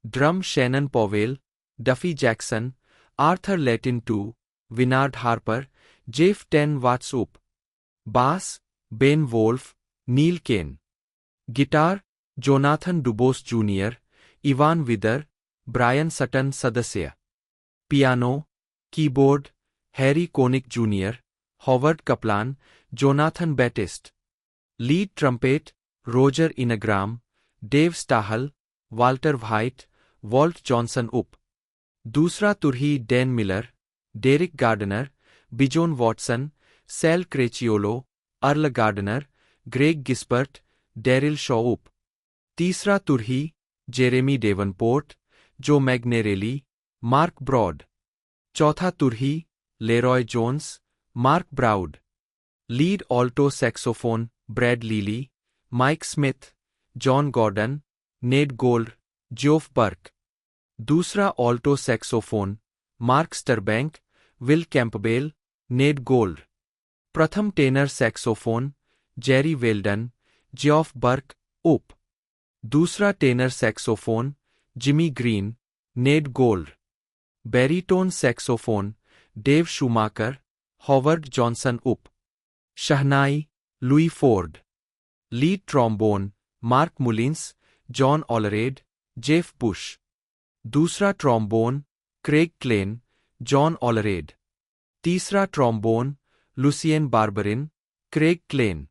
Drum Shannon Powell, Duffy Jackson, Arthur Latin two, Vinnard Harper, Jeff Tain वाट्सउप। Bass Ben Wolfe, Neal Caine. Guitar Jonathan Dubose Junior, Ivan Wither, Brian Sutton सदस्य। Piano keyboard Harry Connick Junior, Howard Kaplan, Jonathan Batiste. Lead trumpet Roger Ingram, Dave Stahl, Walter White, Walt Johnson उप। दूसरा तुरही Dan Miller, Derrick Gardner, Bijon Watson, Sal Cracchiolo, Earl Gardner, Greg Gisbert, Daryl Shaw उप। तीसरा तुरही Jeremy Davenport, जो मैग्नेरेली, mark Braud. चौथा तुरही Leroy Jones, Mark Braud. Lead alto saxophone Brad Leali, Mike Smith, John Gordon, Ned Goold, Geoff Burke. दूसरा alto saxophone Mark Sterbank, Will Campbell, Ned Goold. प्रथम tenor saxophone Jerry Weldon, Geoff Burke, उप। दूसरा tenor saxophone Jimmy Greene, Ned Goold. Baritone saxophone Dave Schumacher, Howard Johnson उप। शहनाई Louis Ford. Lead trombone Mark Mullins, John Allred, Jeff Bush. दूसरा trombone Craig Klein, John Allred. तीसरा trombone Lucien Barbarin, Craig Klein.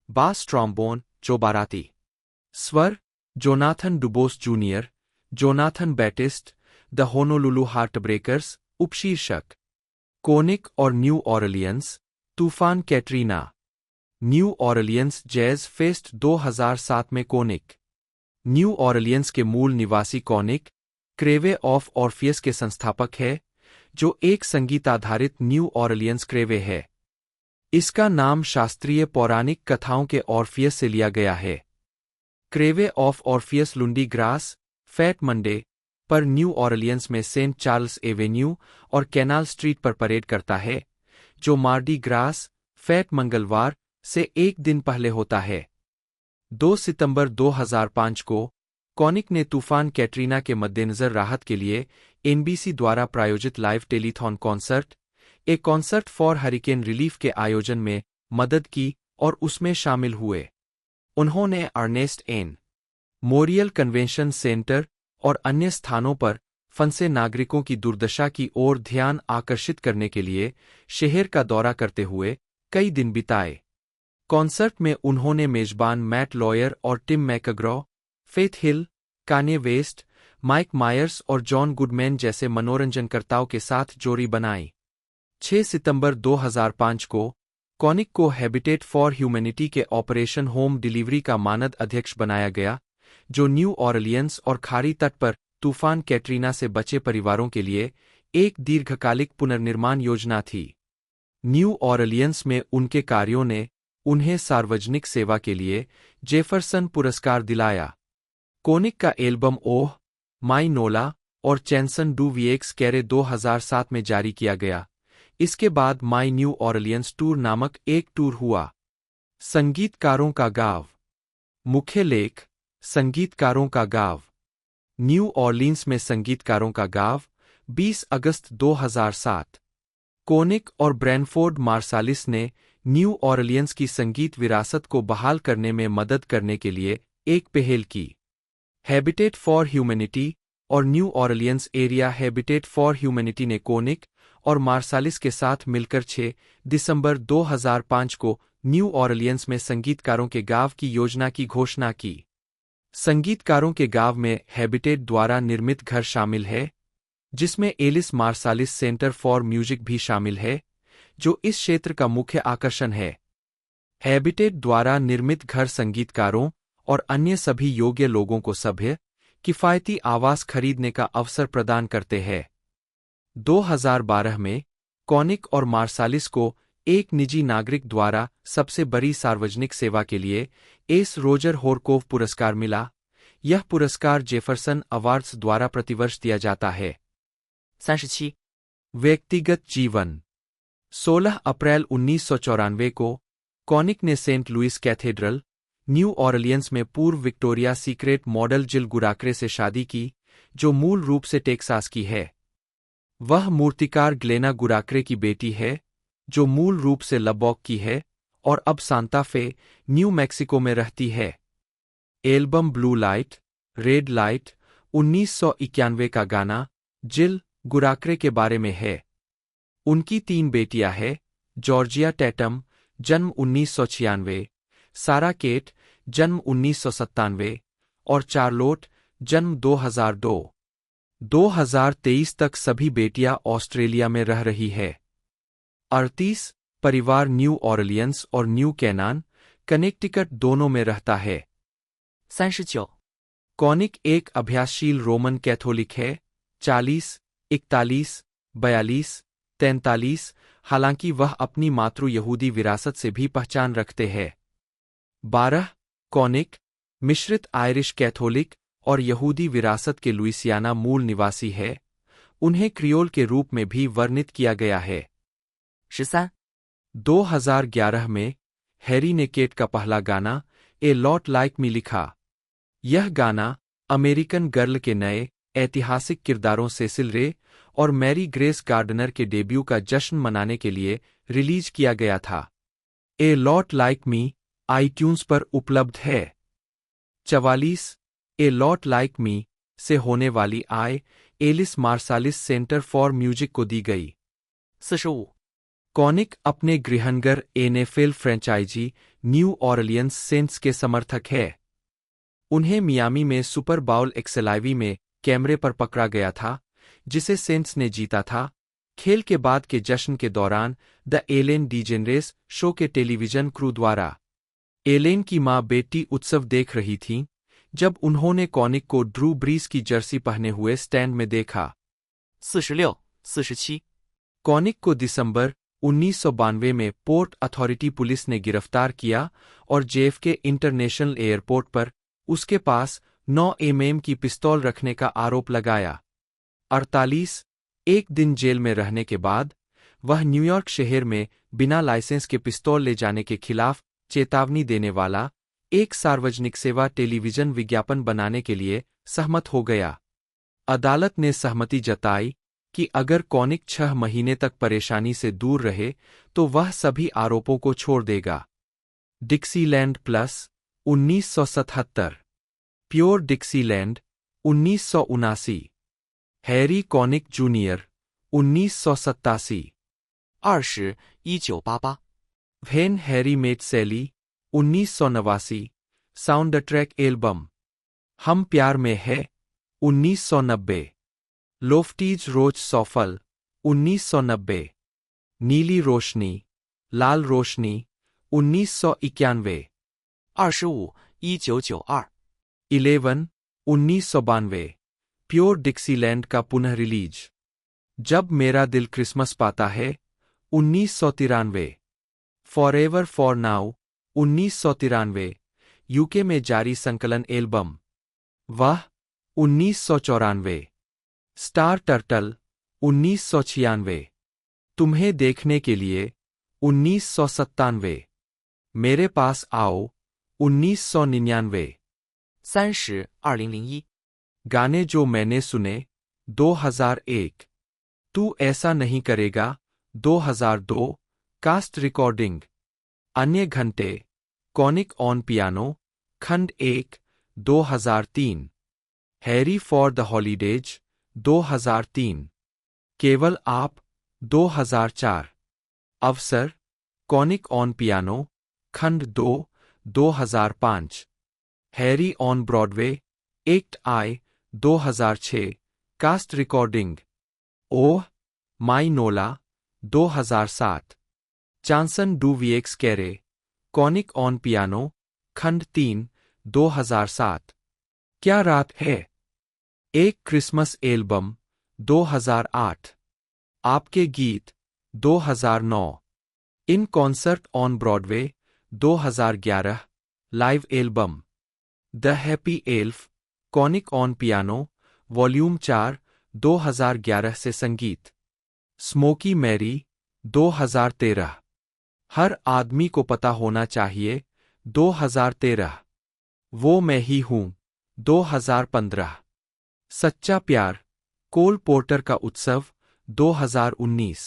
Bass trombone, Joe Barati. स्वर, Jonathan Dubose Junior, Jonathan Batiste, the Honolulu Heartbreakers. उपशीर्षक, Connick और New Orleans, तूफान Katrina. New Orleans jazz fest 2007 में conic. New Orleans के मूल निवासी conic, क्रेवे of Orpheus के संस्थापक है, जो एक संगीत आधारित न्यू ऑरलियंस क्रेवे है। इसका नाम शास्त्रीय पौराणिक कथाओं के ऑर्फियस से लिया गया है। Krewe of Orpheus Lundi Gras, Fat Monday पर न्यू ऑरलियंस में सेंट चार्ल्स एवेन्यू और कैनाल स्ट्रीट पर परेड करता है, जो मार्डी ग्रास, फैट मंगलवार से एक दिन पहले होता है। 2 सितंबर 2005 को कोनिक ने तूफान कैटरीना के मद्देनजर राहत के लिए एनबीसी द्वारा प्रायोजित live telethon concert, a concert for hurricane relief के आयोजन में मदद की और उसमें शामिल हुए। उन्होंने Ernest N Morial Convention Center और अन्य स्थानों पर फंसे नागरिकों की दुर्दशा की ओर ध्यान आकर्षित करने के लिए शहर का दौरा करते हुए कई दिन बिताए। कॉन्सर्ट में उन्होंने मेजबान मैट लॉयर और टिम मैकग्रॉ, फेथ हिल, कान्ये वेस्ट, माइक मायर्स और जॉन गुडमैन जैसे मनोरंजनकर्ताओं के साथ जोड़ी बनाई। 6 सितंबर 2005 को कोनिक को हैबिटेट फॉर ह्यूमैनिटी के ऑपरेशन होम डिलीवरी का मानद अध्यक्ष बनाया गया, जो न्यू ऑरलियंस और खाड़ी तट पर तूफान कैटरीना से बचे परिवारों के लिए एक दीर्घकालिक पुनर्निर्माण योजना थी। न्यू ऑरलियंस में उनके कार्यों ने उन्हें सार्वजनिक सेवा के लिए जेफरसन पुरस्कार दिलाया। कोनिक का एल्बम ओह माई नोला और चैंसन डू वीएक्स कैरे 2007 में जारी किया गया। इसके बाद माई न्यू ऑरलियंस टूर नामक एक टूर हुआ। संगीतकारों का गाँव। मुख्य लेख, संगीतकारों का गाँव। न्यू ऑरलियंस में संगीतकारों का गाँव, 20 अगस्त 2007। कोनिक और ब्रैनफोर्ड मार्सालिस ने न्यू ऑरलियंस की संगीत विरासत को बहाल करने में मदद करने के लिए एक पहल की। हैबिटेट फॉर ह्यूमैनिटी और New Orleans area habitat for humanity ने कोनिक और मार्सालिस के साथ मिलकर 6 दिसंबर 2005 को न्यू ऑरलियंस में संगीतकारों के गाँव की योजना की घोषणा की। संगीतकारों के गाँव में हैबिटेट द्वारा निर्मित घर शामिल है, जिसमें Alice Marsalis Center for music भी शामिल है, जो इस क्षेत्र का मुख्य आकर्षण है। हैबिटेट द्वारा निर्मित घर संगीतकारों और अन्य सभी योग्य लोगों को सभ्य, किफायती आवास खरीदने का अवसर प्रदान करते हैं। 2012 में कोनिक और मार्सालिस को एक निजी नागरिक द्वारा सबसे बड़ी सार्वजनिक सेवा के लिए एस रोजर होरकोव पुरस्कार मिला। यह पुरस्कार जेफरसन अवार्ड्स द्वारा प्रतिवर्ष दिया जाता है। 37. व्यक्तिगत जीवन। 16 अप्रैल 1994 को कोनिक ने Saint Louis Cathedral, New Orleans में पूर्व विक्टोरिया सीक्रेट मॉडल जिल गुराक्रे से शादी की, जो मूल रूप से टेक्सास की है। वह मूर्तिकार ग्लेना गुराक्रे की बेटी है, जो मूल रूप से लबॉक की है और अब सांता फे, न्यू मैक्सिको में रहती है। Album blue light, red light 1991 का गाना जिल गुराक्रे के बारे में है। उनकी 3 बेटियां हैं, जॉर्जिया टैटम, जन्म 1996, सारा केट, जन्म 1997 और चार्लोट, जन्म 2002। 2023 तक सभी बेटियां ऑस्ट्रेलिया में रह रही है। 38 परिवार न्यू ऑरलियंस और न्यू कैनान, कनेक्टिकट दोनों में रहता है। 39. कोनिक एक अभ्यासशील रोमन कैथोलिक है। 40, 41, 42, 43, हालांकि वह अपनी मातृ यहूदी विरासत से भी पहचान रखते हैं। 12 कोनिक मिश्रित आयरिश कैथोलिक और यहूदी विरासत के लुइसियाना मूल निवासी है। उन्हें क्रियोल के रूप में भी वर्णित किया गया है। 13. 2011 में हैरी ने केट का पहला गाना ए लॉट लाइक मी लिखा। यह गाना अमेरिकन गर्ल के नए ऐतिहासिक किरदारों सेसिल रे और मैरी ग्रेस गार्डनर के डेब्यू का जश्न मनाने के लिए रिलीज किया गया था। A lot like me iTunes पर उपलब्ध है। 44 ए लॉट लाइक मी से होने वाली आय Ellis Marsalis Center for Music को दी गई। 45. कॉनिक अपने गृहनगर NFL franchise New Orleans Saints के समर्थक है। उन्हें मियामी में सुपर बाउल एक्सएलआईवी में कैमरे पर पकड़ा गया था, जिसे सेंट्स ने जीता था। खेल के बाद के जश्न के दौरान द एलेन डीजेनरेस शो के टेलीविजन क्रू द्वारा एलेन की मां बेटी उत्सव देख रही थीं, जब उन्होंने कॉनिक को ड्रू ब्रीज की जर्सी पहने हुए स्टैंड में देखा। 46、47。 कॉनिक को दिसंबर 1992 में पोर्ट अथॉरिटी पुलिस ने गिरफ्तार किया और जेएफके इंटरनेशनल एयरपोर्ट पर उसके पास 9 mm की पिस्तौल रखने का आरोप लगाया। 48 दिन जेल में रहने के बाद वह न्यूयॉर्क शहर में बिना लाइसेंस के पिस्तौल ले जाने के खिलाफ चेतावनी देने वाला एक सार्वजनिक सेवा टेलीविजन विज्ञापन बनाने के लिए सहमत हो गया। अदालत ने सहमति जताई कि अगर कॉनिक 6 महीने तक परेशानी से दूर रहे तो वह सभी आरोपों को छोड़ देगा। Dixieland plus 1977, pure Dixieland 1979, Harry Connick Junior 1987, 20、1988。 When Harry Met Sally 1989, soundtrack album हम प्यार में है 1990, लोफ्टीज रोज सॉफल 1990, नीली रोशनी लाल रोशनी 1991, 25、1992。 11 1992, प्योर डिक्सीलैंड का पुनः रिलीज। जब मेरा दिल क्रिसमस पाता है 1993, फॉरएवर फॉर नाउ 1993, यूके में जारी संकलन एल्बम वाह 1994, स्टार टर्टल 1996, तुम्हें देखने के लिए 1997, मेरे पास आओ 1999, 30、2001。 गाने जो मैंने सुने 2001, तू ऐसा नहीं करेगा 2002, कास्ट रिकॉर्डिंग अन्य घंटे कॉनिक ऑन पियानो खंड 1 2003, हैरी फॉर द हॉलीडेज 2003, केवल आप 2004, अवसर कॉनिक ऑन पियानो खंड 2 2005, Harry on Broadway act I 2006, cast recording oh my NOLA 2007, चांसन डू वीएक्स कैरे कॉनिक ऑन पियानो खंड 3 2007, क्या रात है एक क्रिसमस एल्बम 2008, आपके गीत 2009, इन concert on Broadway 2011, live album the Happy elf conic on piano volume 4 2011 से संगीत स्मोकी मैरी 2013, हर आदमी को पता होना चाहिए 2013, वो मैं ही हूं 2015, सच्चा प्यार कोल पोर्टर का उत्सव 2019,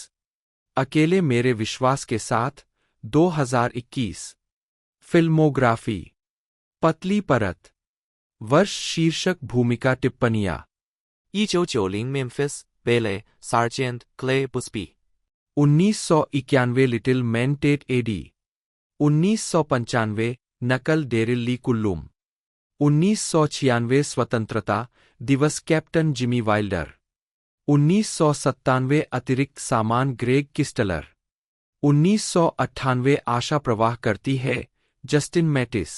अकेले मेरे विश्वास के साथ 2021, फिल्मोग्राफी पतली परत वर्ष शीर्षक भूमिका टिप्पणियां 1990 Memphis Belle Sergeant Clay Busby. 1991 Little Man Tate Eddie, 1995 नकल डेरिल ली कुल्लुम, 1996 स्वतंत्रता दिवस कैप्टन जिमी वाइल्डर, 1997 अतिरिक्त सामान ग्रेग किस्टलर, 1998 आशा प्रवाह करती है जस्टिन मैटिस,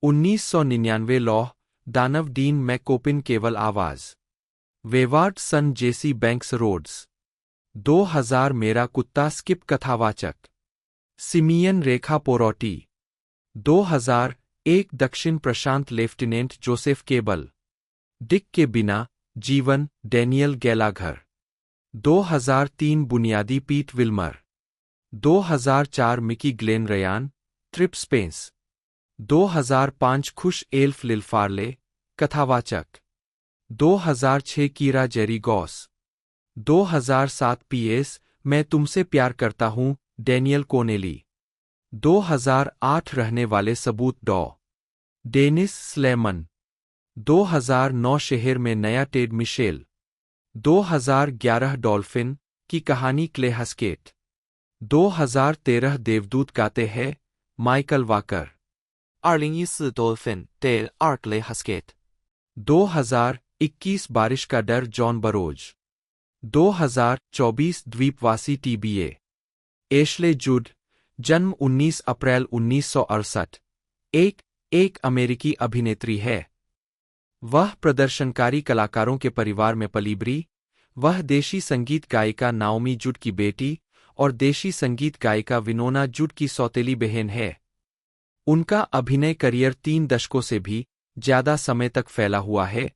1999 लॉ दानव डीन मैकोपिन केवल आवाज, वेवार्ड सन जेसी बैंक्स रोड्स, 2000 मेरा कुत्ता स्किप कथावाचक, सिमियन रेखा पोरोटी, 2001 दक्षिण प्रशांत लेफ्टिनेंट जोसेफ केबल, डिक के बिना जीवन डैनियल गैलाघर, 2003 बुनियादी पीट Wilmer, 2004 Mickey Glenn Ryan trip Spence, 2005 खुश एल्फ लिलफार्ले कथावाचक, 2006 कीरा जेरी गॉस, 2007 पीएस मैं तुमसे प्यार करता हूं डैनियल कोनेली, 2008 रहने वाले सबूत डॉ डेनिस स्लेमन, 2009 शहर में नया टेड मिशेल, 2011 डॉल्फिन की कहानी क्ले हस्केट, 2013 देवदूत गाते हैं Michael walker. 2014 Dolphin Dale Arkley Haskett 2021 बारिश का डर जॉन बरोज। 2024 द्वीपवासी टीबीए एशले जुड, जन्म 19 अप्रैल 1968, एक अमेरिकी अभिनेत्री है। वह प्रदर्शनकारी कलाकारों के परिवार में पली बड़ी। वह देशी संगीत गायिका नाओमी जुड की बेटी और देशी संगीत गायिका विनोना जुड की सौतेली बहन है। उनका अभिनय करियर 3 दशकों से भी ज्यादा समय तक फैला हुआ है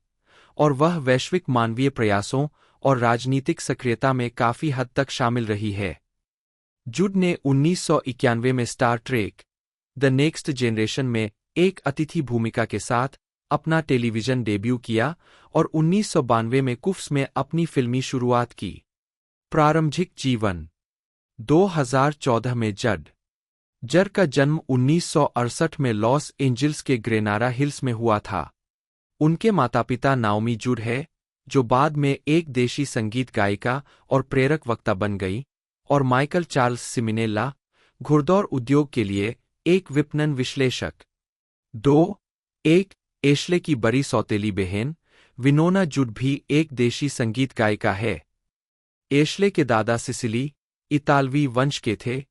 और वह वैश्विक मानवीय प्रयासों और राजनीतिक सक्रियता में काफी हद तक शामिल रही है। जुड ने 1991 में Star Trek the next generation में एक अतिथि भूमिका के साथ अपना टेलीविजन डेब्यू किया और 1992 में कुफ्स में अपनी फिल्मी शुरुआत की। प्रारंभिक जीवन 2014 में जर का जन्म 1968 में लॉस एंजिल्स के ग्रेनाडा हिल्स में हुआ था। उनके माता-पिता नाओमी जुड है, जो बाद में एक देशी संगीत गायिका और प्रेरक वक्ता बन गई, और माइकल चार्ल्स सिमिनेला, घुड़दौड़ उद्योग के लिए एक विपणन विश्लेषक। 2 एशले की बड़ी सौतेली बहन विनोना जुड भी एक देशी संगीत गायिका है। एशले के दादा सिसिली, इतालवी वंश के थे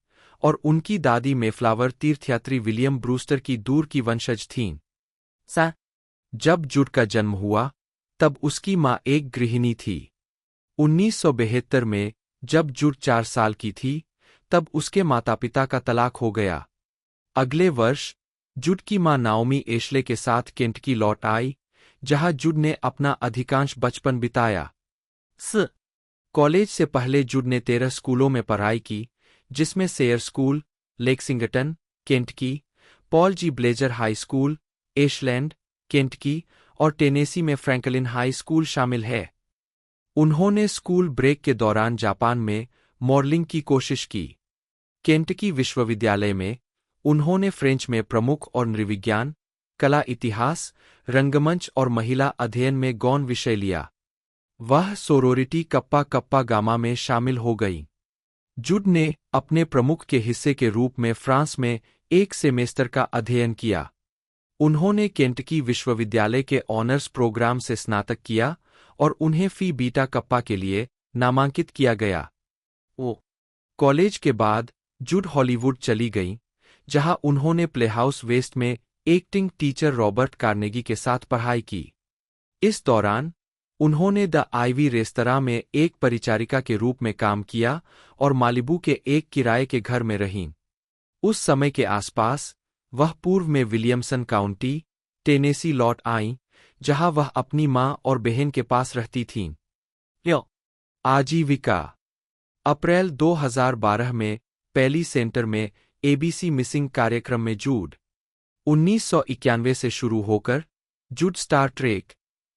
और उनकी दादी मेफ्लावर तीर्थयात्री विलियम ब्रूस्टर की दूर की वंशज थीं। जब जुड का जन्म हुआ तब उसकी मां एक गृहिणी थी। 1972 में जब जुड 4 साल की थी तब उसके माता-पिता का तलाक हो गया। अगले वर्ष जुड की मां नाओमी एशले के साथ केंटकी लौट आई, जहां जुड ने अपना अधिकांश बचपन बिताया। कॉलेज से पहले जुड ने 13 स्कूलों में पढ़ाई की, जिसमें Sayre School, Lexington, Kentucky, Paul G Blazer High School, Ashland, Kentucky और टेनेसी में फ्रैंकलिन हाई स्कूल शामिल है। उन्होंने स्कूल ब्रेक के दौरान जापान में मॉडलिंग की कोशिश की। केंटकी विश्वविद्यालय में उन्होंने फ्रेंच में प्रमुख और नृविज्ञान, कला इतिहास, रंगमंच और महिला अध्ययन में गौण विषय लिया। वह सोरोरिटी कप्पा कप्पा गामा में शामिल हो गई। जुड ने अपने प्रमुख के हिस्से के रूप में फ्रांस में एक सेमेस्टर का अध्ययन किया। उन्होंने केंटकी विश्वविद्यालय के ऑनर्स प्रोग्राम से स्नातक किया और उन्हें फी बीटा कप्पा के लिए नामांकित किया गया। कॉलेज के बाद जुड हॉलीवुड चली गईं, जहां उन्होंने प्लेहाउस वेस्ट में एक्टिंग टीचर रॉबर्ट कार्नेगी के साथ पढ़ाई की। इस दौरान उन्होंने द आइवी रेस्तरां में एक परिचारिका के रूप में काम किया और मालिबू के एक किराए के घर में रहीं। उस समय के आसपास वह पूर्व में विलियमसन काउंटी, टेनेसी लौट आईं, जहां वह अपनी मां और बहन के पास रहती थीं। आजीविका अप्रैल 2012 में पैली सेंटर में एबीसी मिसिंग कार्यक्रम में जुड 1991 से शुरू होकर जुड Star Trek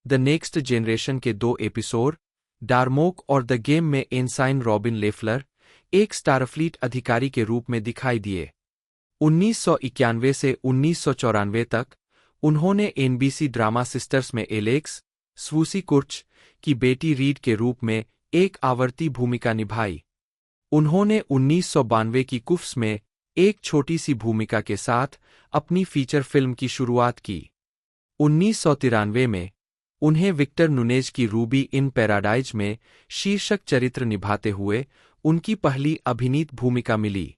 the next generation के 2 एपिसोड डार्मोक और द गेम में एनसाइन रॉबिन लेफ्लर, एक स्टारफ्लीट अधिकारी के रूप में दिखाई दिए। 1991 से 1994 तक उन्होंने एनबीसी ड्रामा सिस्टर्स में एलेक्स स्वूसी कुर्च की बेटी रीड के रूप में एक आवर्ती भूमिका निभाई। उन्होंने 1992 की कुफ्स में एक छोटी सी भूमिका के साथ अपनी फीचर फिल्म की शुरुआत की। 1993 में उन्हें विक्टर नुनेज की रूबी इन पैराडाइज में शीर्षक चरित्र निभाते हुए उनकी पहली अभिनीत भूमिका मिली।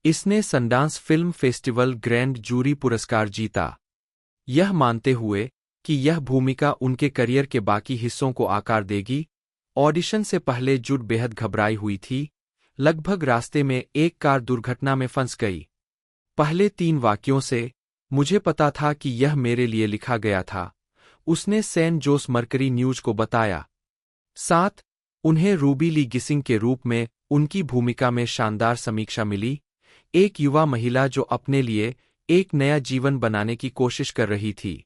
इसने Sundance Film Festival Grand Jury पुरस्कार जीता। यह मानते हुए कि यह भूमिका उनके करियर के बाकी हिस्सों को आकार देगी, ऑडिशन से पहले जुड बेहद घबराई हुई थी, लगभग रास्ते में एक कार दुर्घटना में फंस गई। पहले 3 वाक्यों से मुझे पता था कि यह मेरे लिए लिखा गया था, उसने सैन जोस मर्करी न्यूज को बताया। 7 उन्हें रूबी ली गिसिंग के रूप में उनकी भूमिका में शानदार समीक्षा मिली, एक युवा महिला जो अपने लिए एक नया जीवन बनाने की कोशिश कर रही थी।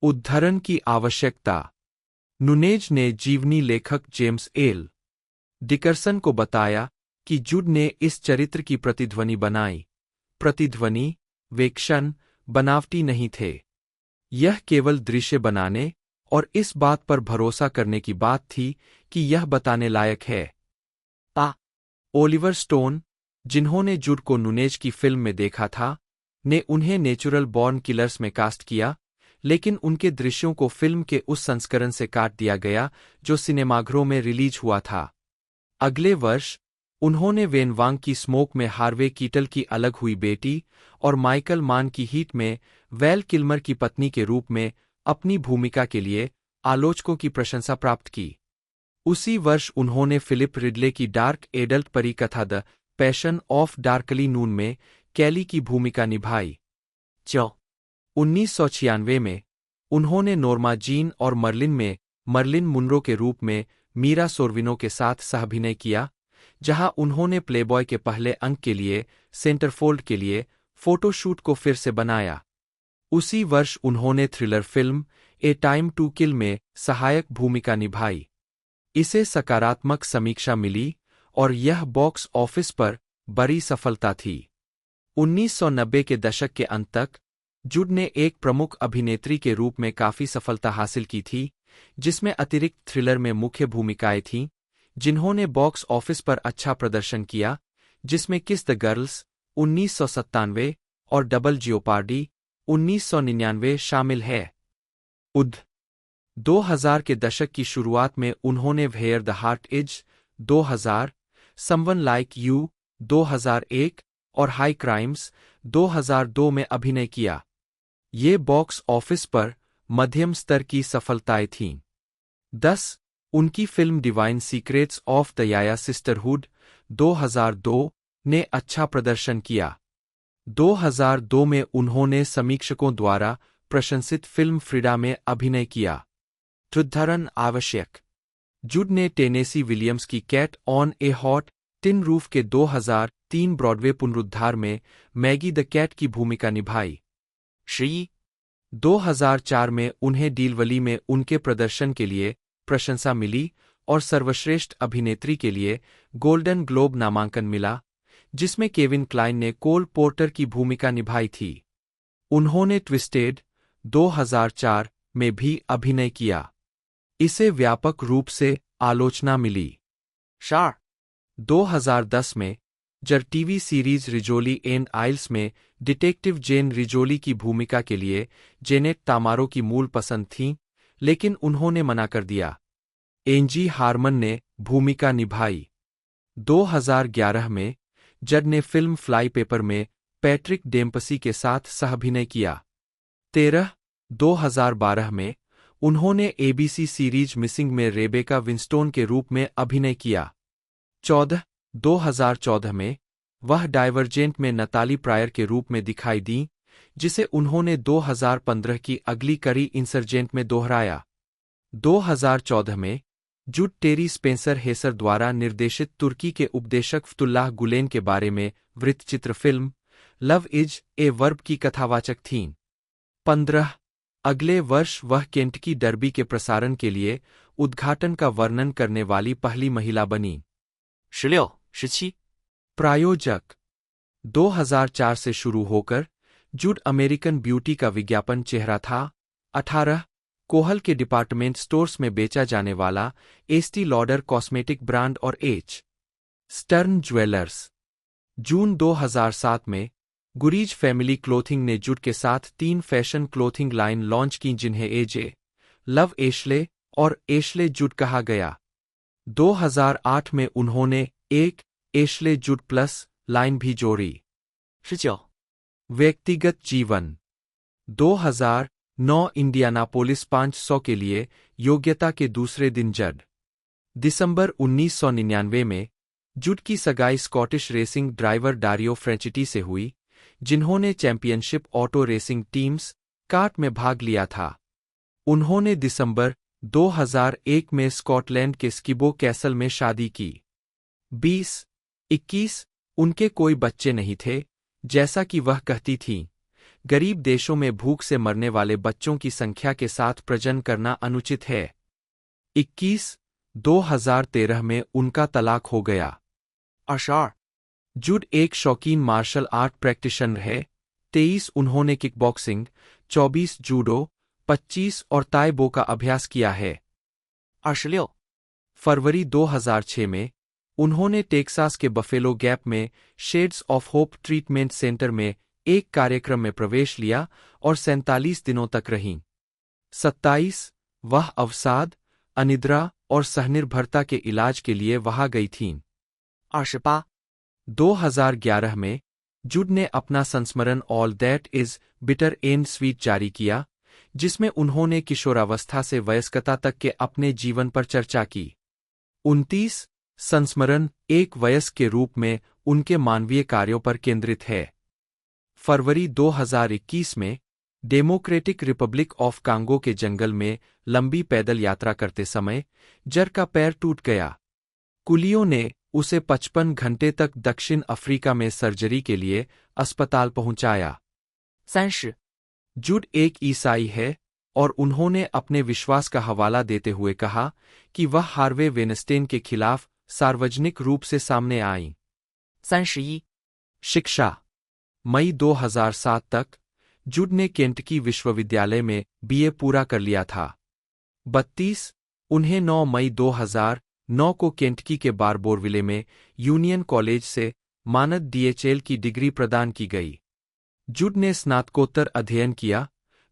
उद्धरण की आवश्यकता नुनेज ने जीवनी लेखक जेम्स एल डिकर्सन को बताया कि जुड ने इस चरित्र की प्रतिध्वनि बनाई। प्रतिध्वनि, वे क्षण बनावटी नहीं थे। यह केवल दृश्य बनाने और इस बात पर भरोसा करने की बात थी कि यह बताने लायक है। ओलिवर स्टोन, जिन्होंने जुड को नुनेज की फिल्म में देखा था, ने उन्हें नेचुरल बॉर्न किलर्स में कास्ट किया, लेकिन उनके दृश्यों को फिल्म के उस संस्करण से काट दिया गया जो सिनेमाघरों में रिलीज हुआ था। अगले वर्ष उन्होंने वेन वांग की स्मोक में हार्वे कीटल की अलग हुई बेटी और माइकल मान की हीट में वैल किल्मर की पत्नी के रूप में अपनी भूमिका के लिए आलोचकों की प्रशंसा प्राप्त की। उसी वर्ष उन्होंने फिलिप रिडले की डार्क एडल्ट परिकथा The Passion of Darkly Noon में कैली की भूमिका निभाई। 1996 में उन्होंने नोर्मा जीन और मर्लिन में मर्लिन मुनरो के रूप में मीरा सोर्विनो के साथ सहाभिनय किया, जहां उन्होंने प्लेबॉय के पहले अंक के लिए सेंटरफोल्ड के लिए फोटोशूट को फिर से बनाया। उसी वर्ष उन्होंने thriller film A Time to Kill में सहायक भूमिका निभाई। इसे सकारात्मक समीक्षा मिली और यह बॉक्स ऑफिस पर बड़ी सफलता थी। 1990 के दशक के अंत तक जुड ने एक प्रमुख अभिनेत्री के रूप में काफी सफलता हासिल की थी, जिसमें अतिरिक्त थ्रिलर में मुख्य भूमिकाएं थीं, जिन्होंने बॉक्स ऑफिस पर अच्छा प्रदर्शन किया, जिसमें किस द गर्ल्स 1997 और डबल जियोपार्डी 1999 शामिल है। 2000 के दशक की शुरुआत में उन्होंने Where the Heart Is 2000, Someone Like You 2001 और हाई क्राइम्स 2002 में अभिनय किया। ये बॉक्स ऑफिस पर मध्यम स्तर की सफलताएं थीं। 10 उनकी film Divine Secrets of the Ya-Ya Sisterhood 2002 ने अच्छा प्रदर्शन किया। 2002 में उन्होंने समीक्षकों द्वारा प्रशंसित फिल्म फ्रीडा में अभिनय किया। उदाहरण आवश्यक जुड ने टेनेसी विलियम्स की Cat on a Hot Tin Roof के 2003 ब्रॉडवे पुनरुद्धार में मैगी द कैट की भूमिका निभाई। 2004 में उन्हें डीलवली में उनके प्रदर्शन के लिए प्रशंसा मिली और सर्वश्रेष्ठ अभिनेत्री के लिए गोल्डन ग्लोब नामांकन मिला, जिसमें केविन क्लाइन ने कोल पोर्टर की भूमिका निभाई थी। उन्होंने ट्विस्टेड 2004 में भी अभिनय किया। इसे व्यापक रूप से आलोचना मिली। 2010 में जर टीवी सीरीज रिजोली एंड आइल्स में डिटेक्टिव जेन रिजोली की भूमिका के लिए जेनेट तामारो की मूल पसंद थी, लेकिन उन्होंने मना कर दिया। एंजी हार्मन ने भूमिका निभाई। 2011 में जड ने फिल्म फ्लाई पेपर में पैट्रिक डेम्पसी के साथ सहअभिनय किया। 2012 में उन्होंने एबीसी सीरीज मिसिंग में रेबेका विंस्टोन के रूप में अभिनय किया। 2014 में वह डाइवर्जेंट में नताली प्रायर के रूप में दिखाई दी, जिसे उन्होंने 2015 की अगली कड़ी इंसर्जेंट में दोहराया। 2014 में जुड टेरी स्पेंसर हेसर द्वारा निर्देशित तुर्की के उपदेशक फतुल्लाह गुलेन के बारे में वृत्तचित्र film love is a verb की कथावाचक थीं। 15 अगले वर्ष वह केंटकी डर्बी के प्रसारण के लिए उद्घाटन का वर्णन करने वाली पहली महिला बनी। 16、17 प्रायोजक 2004 से शुरू होकर जुड अमेरिकन ब्यूटी का विज्ञापन चेहरा था। 18 कोहल के डिपार्टमेंट स्टोर्स में बेचा जाने वाला एस्टी लॉडर कॉस्मेटिक ब्रांड और एच स्टर्न ज्वेलर्स। जून 2007 में गुरीज फैमिली क्लोथिंग ने जुड के साथ 3 फैशन क्लोथिंग लाइन लॉन्च की, जिन्हें एजे लव एशले और एशले जुड कहा गया। 2008 में उन्होंने एक एशले जुड प्लस लाइन भी जोड़ी। 19व्यक्तिगत जीवन 2009 इंडियानापोलिस 500 के लिए योग्यता के दूसरे दिन जड। दिसंबर 1999 में जुड की सगाई स्कॉटिश रेसिंग ड्राइवर डारियो फ्रेंचिटी से हुई, जिन्होंने championship auto racing teams cart में भाग लिया था। उन्होंने दिसंबर 2001 में स्कॉटलैंड के स्किबो कैसल में शादी की। 2021 उनके कोई बच्चे नहीं थे, जैसा कि वह कहती थीं। गरीब देशों में भूख से मरने वाले बच्चों की संख्या के साथ प्रजनन करना अनुचित है। 2013 में उनका तलाक हो गया। 22जुड एक शौकीन मार्शल आर्ट प्रैक्टिशनर है। 23 उन्होंने किकबॉक्सिंग, 24 जूडो, 25 और ताइबो का अभ्यास किया है। 26फरवरी 2006 में उन्होंने टेक्सास के बफेलो गैप में shades of hope treatment centre में एक कार्यक्रम में प्रवेश लिया और 47 दिनों तक रहीं। 27 वह अवसाद, अनिद्रा और सहनिर्भरता के इलाज के लिए वहां गई थीं। 28 2011 में जुड ने अपना संस्मरण all that is bitter and sweet जारी किया, जिसमें उन्होंने किशोरावस्था से वयस्कता तक के अपने जीवन पर चर्चा की। 29 संस्मरण एक वयस्क के रूप में उनके मानवीय कार्यों पर केंद्रित है। फरवरी 2021 में डेमोक्रेटिक रिपब्लिक ऑफ कांगो के जंगल में लंबी पैदल यात्रा करते समय जर का पैर टूट गया। कुलियों ने उसे 55 घंटे तक दक्षिण अफ्रीका में सर्जरी के लिए अस्पताल पहुंचाया। 30 जुड एक ईसाई है और उन्होंने अपने विश्वास का हवाला देते हुए कहा कि वह हार्वे वेनस्टेन के खिलाफ सार्वजनिक रूप से सामने आईं। 31 शिक्षा मई 2007 तक जुड ने केंटकी विश्वविद्यालय में बीए पूरा कर लिया था। 32 उन्हें 9 मई 2009 को केंटकी के बारबोरविले में यूनियन कॉलेज से मानद डीएचएल की डिग्री प्रदान की गई। जुड ने स्नातकोत्तर अध्ययन किया।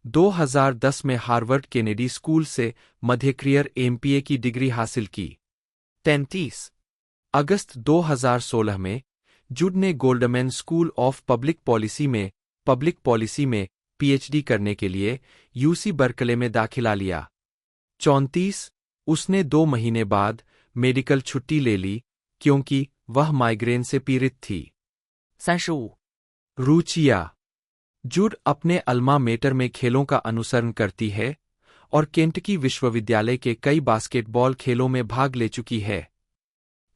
2010 में हार्वर्ड केनेडी स्कूल से मध्य करियर एमपीए की डिग्री हासिल की। 33 अगस्त 2016 में जुड ने Goldman school of public policy में पीएचडी करने के लिए यूसी बर्कले में दाखिला लिया। 34 उसने 2 महीने बाद मेडिकल छुट्टी ले ली क्योंकि वह माइग्रेन से पीड़ित थी। 35 रुचिया जुड अपने अल्मा मेटर में खेलों का अनुसरण करती है और केंटकी विश्वविद्यालय के कई बास्केटबॉल खेलों में भाग ले चुकी है।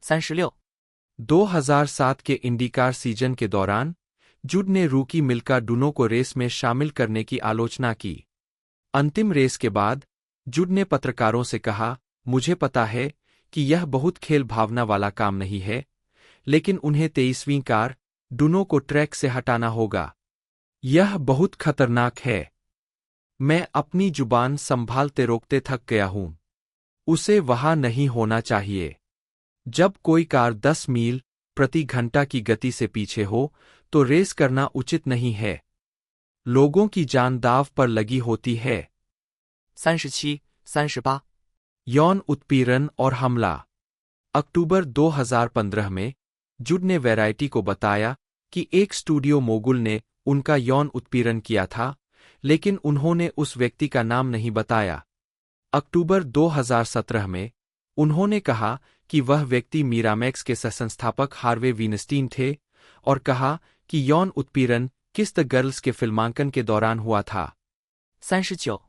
36 2007 के इंडीकार सीजन के दौरान जुड ने रूकी मिल्का डुनो को रेस में शामिल करने की आलोचना की। अंतिम रेस के बाद जुड ने पत्रकारों से कहा, मुझे पता है कि यह बहुत खेल भावना वाला काम नहीं है, लेकिन उन्हें 23वीं कार डुनो को ट्रैक से हटाना होगा। यह बहुत खतरनाक है। मैं अपनी जुबान संभालते रोकते थक गया हूं। उसे वहां नहीं होना चाहिए। जब कोई कार 10 मील प्रति घंटा की गति से पीछे हो तो रेस करना उचित नहीं है। लोगों की जान दांव पर लगी होती है। 37 38 यौन उत्पीड़न और हमला अक्टूबर 2015 में जुड ने वैरायटी को बताया कि एक स्टूडियो मोगुल ने उनका यौन उत्पीड़न किया था, लेकिन उन्होंने उस व्यक्ति का नाम नहीं बताया। अक्टूबर 2017 में उन्होंने कहा कि वह व्यक्ति मीरामैक्स के सहसंस्थापक हार्वे वीनस्टीन थे और कहा कि यौन उत्पीड़न किस द गर्ल्स के फिल्मांकन के दौरान हुआ था। 39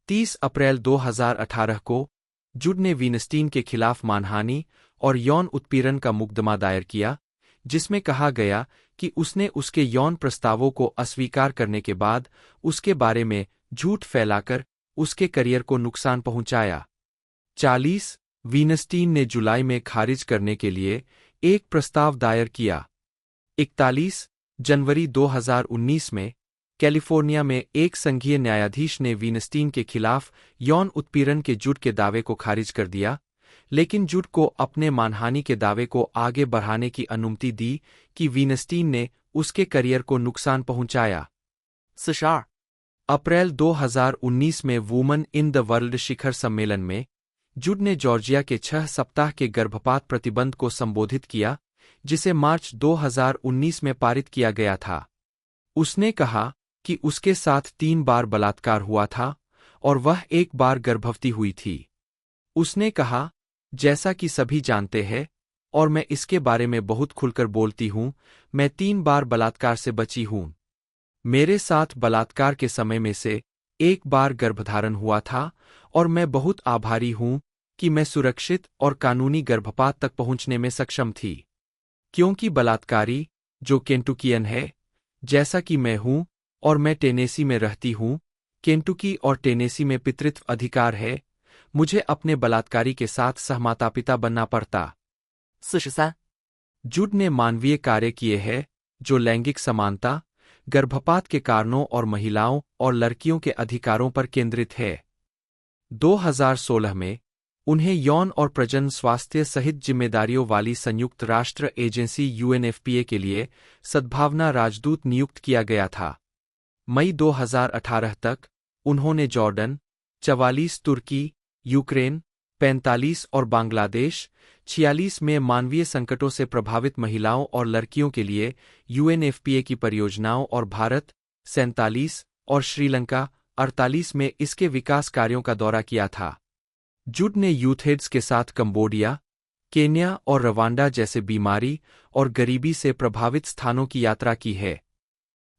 30 अप्रैल 2018 को जुड ने वीनस्टीन के खिलाफ मानहानि और यौन उत्पीड़न का मुकदमा दायर किया, जिसमें कहा गया कि उसने उसके यौन प्रस्तावों को अस्वीकार करने के बाद उसके बारे में झूठ फैलाकर उसके करियर को नुकसान पहुंचाया। 40 वीनस्टीन ने जुलाई में खारिज करने के लिए एक प्रस्ताव दायर किया। 41 जनवरी 2019 में कैलिफोर्निया में एक संघीय न्यायाधीश ने वीनस्टीन के खिलाफ यौन उत्पीड़न के जुड के दावे को खारिज कर दिया, लेकिन जुड को अपने मानहानि के दावे को आगे बढ़ाने की अनुमति दी कि वीनस्टीन ने उसके करियर को नुकसान पहुंचाया। 42 अप्रैल 2019 में वुमन इन द वर्ल्ड शिखर सम्मेलन में जुड ने जॉर्जिया के 6 सप्ताह के गर्भपात प्रतिबंध को संबोधित किया, जिसे मार्च 2019 में पारित किया गया था। उसने कहा कि उसके साथ 3 बार बलात्कार हुआ था और वह एक बार गर्भवती हुई थी। उसने कहा, जैसा कि सभी जानते हैं और मैं इसके बारे में बहुत खुलकर बोलती हूं, मैं 3 बार बलात्कार से बची हूं। मेरे साथ बलात्कार के समय में से एक बार गर्भधारण हुआ था और मैं बहुत आभारी हूं कि मैं सुरक्षित और कानूनी गर्भपात तक पहुंचने में सक्षम थी। क्योंकि बलात्कारी, जो केंटुकियन है, जैसा कि मैं हूं और मैं टेनेसी में रहती हूं, केंटुकी और टेनेसी में पितृत्व अधिकार है, मुझे अपने बलात्कारी के साथ सहमाता-पिता बनना पड़ता। 43 जुड ने मानवीय कार्य किए हैं जो लैंगिक समानता, गर्भपात के कारणों और महिलाओं और लड़कियों के अधिकारों पर केंद्रित है। 2016 में उन्हें यौन और प्रजनन स्वास्थ्य सहित जिम्मेदारियों वाली संयुक्त राष्ट्र एजेंसी यूएनएफपीए के लिए सद्भावना राजदूत नियुक्त किया गया था। मई 2018 तक उन्होंने जॉर्डन, 44 तुर्की, यूक्रेन, 45 और बांग्लादेश, 46 में मानवीय संकटों से प्रभावित महिलाओं और लड़कियों के लिए यूएनएफपीए की परियोजनाओं और भारत, 47 और श्रीलंका, 48 में इसके विकास कार्यों का दौरा किया था। जुड ने यूथएड्स के साथ कंबोडिया, केन्या और रवांडा जैसे बीमारी और गरीबी से प्रभावित स्थानों की यात्रा की है।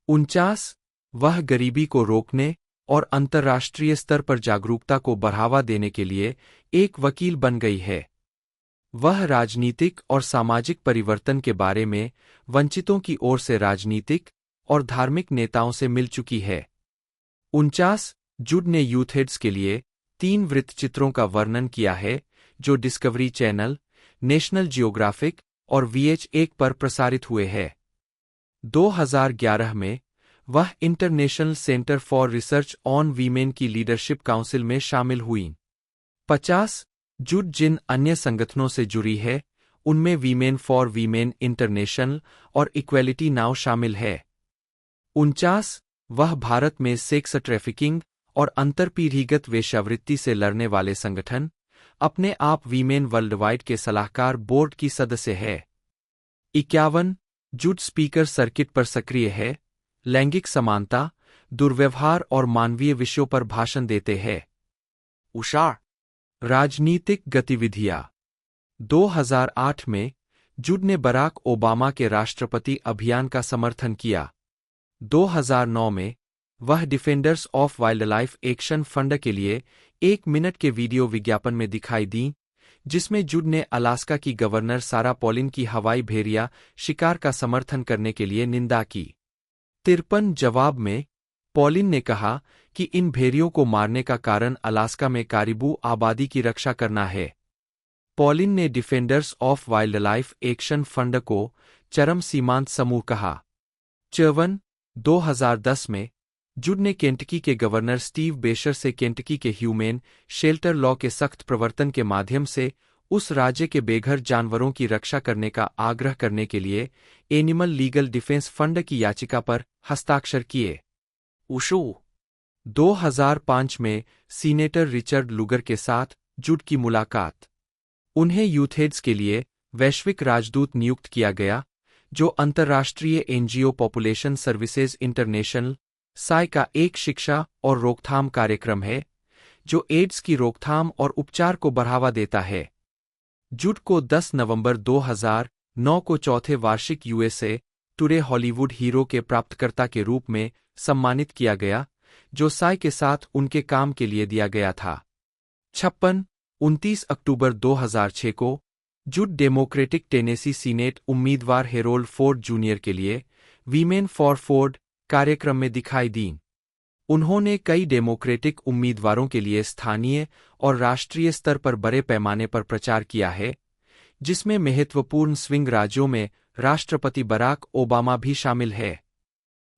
49 वह गरीबी को रोकने और अंतर्राष्ट्रीय स्तर पर जागरूकता को बढ़ावा देने के लिए एक वकील बन गई है। वह राजनीतिक और सामाजिक परिवर्तन के बारे में वंचितों की ओर से राजनीतिक और धार्मिक नेताओं से मिल चुकी है। 49 जुड ने यूथएड्स के लिए 3 वृत्तचित्रों का वर्णन किया है जो डिस्कवरी चैनल, नेशनल जियोग्राफिक और VH1 पर प्रसारित हुए हैं। 2011 में वह international centre for research on women की लीडरशिप काउंसिल में शामिल हुईं। 50 जुड जिन अन्य संगठनों से जुड़ी है उनमें वीमेन फॉर वीमेन इंटरनेशनल और इक्वेलिटी नाउ शामिल है। 49 वह भारत में सेक्स ट्रैफिकिंग और अंतरपीढ़ीगत वेश्यावृत्ति से लड़ने वाले संगठन अपने आप वीमेन वर्ल्डवाइड के सलाहकार बोर्ड की सदस्य है। 51 जुड स्पीकर सर्किट पर सक्रिय है, लैंगिक समानता, दुर्व्यवहार और मानवीय विषयों पर भाषण देते हैं। 52 राजनीतिक गतिविधियां 2008 में जुड ने बराक ओबामा के राष्ट्रपति अभियान का समर्थन किया। 2009 में वह defenders of wildlife action fund के लिए 1 मिनट के वीडियो विज्ञापन में दिखाई दी, जिसमें जुड ने अलास्का की गवर्नर सारा पॉलिन की हवाई भेड़िया शिकार का समर्थन करने के लिए निंदा की। 53 जवाब में पॉलिन ने कहा कि इन भेड़ियों को मारने का कारण अलास्का में कारिबू आबादी की रक्षा करना है। पॉलिन ने defenders of wildlife action fund को चरम सीमांत समूह कहा। 54 2010 में जुड ने केंटकी के गवर्नर स्टीव बेशर से केंटकी के ह्यूमेन शेल्टर लॉ के सख्त प्रवर्तन के माध्यम से उस राज्य के बेघर जानवरों की रक्षा करने का आग्रह करने के लिए एनिमल लीगल डिफेंस फंड की याचिका पर हस्ताक्षर किए। 55 2005 में सीनेटर रिचर्ड लुगर के साथ जुड की मुलाकात। उन्हें यूथएड्स के लिए वैश्विक राजदूत नियुक्त किया गया, जो अंतर्राष्ट्रीय NGO population services international Sai का एक शिक्षा और रोकथाम कार्यक्रम है, जो एड्स की रोकथाम और उपचार को बढ़ावा देता है। जुड को 10 नवंबर 2009 को चौथे वार्षिक यूएसए टुडे हॉलीवुड हीरो के प्राप्तकर्ता के रूप में सम्मानित किया गया, जो साई के साथ उनके काम के लिए दिया गया था। 56 29 अक्टूबर 2006 को जुड डेमोक्रेटिक टेनेसी सीनेट उम्मीदवार हेरोल्ड फोर्ड जूनियर के लिए वीमेन फॉर फोर्ड कार्यक्रम में दिखाई दीं। उन्होंने कई डेमोक्रेटिक उम्मीदवारों के लिए स्थानीय और राष्ट्रीय स्तर पर बड़े पैमाने पर प्रचार किया है, जिसमें महत्वपूर्ण स्विंग राज्यों में राष्ट्रपति बराक ओबामा भी शामिल है।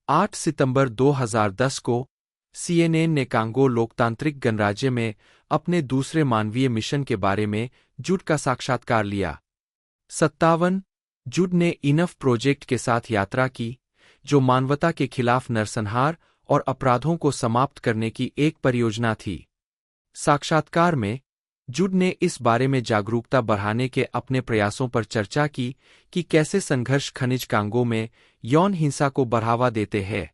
8 सितंबर 2010 को CNN ने कांगो लोकतांत्रिक गणराज्य में अपने दूसरे मानवीय मिशन के बारे में जुड का साक्षात्कार लिया। 57 जुड ने इनफ प्रोजेक्ट के साथ यात्रा की, जो मानवता के खिलाफ नरसंहार और अपराधों को समाप्त करने की एक परियोजना थी। साक्षात्कार में जुड ने इस बारे में जागरूकता बढ़ाने के अपने प्रयासों पर चर्चा की कि कैसे संघर्ष खनिज कांगो में यौन हिंसा को बढ़ावा देते हैं।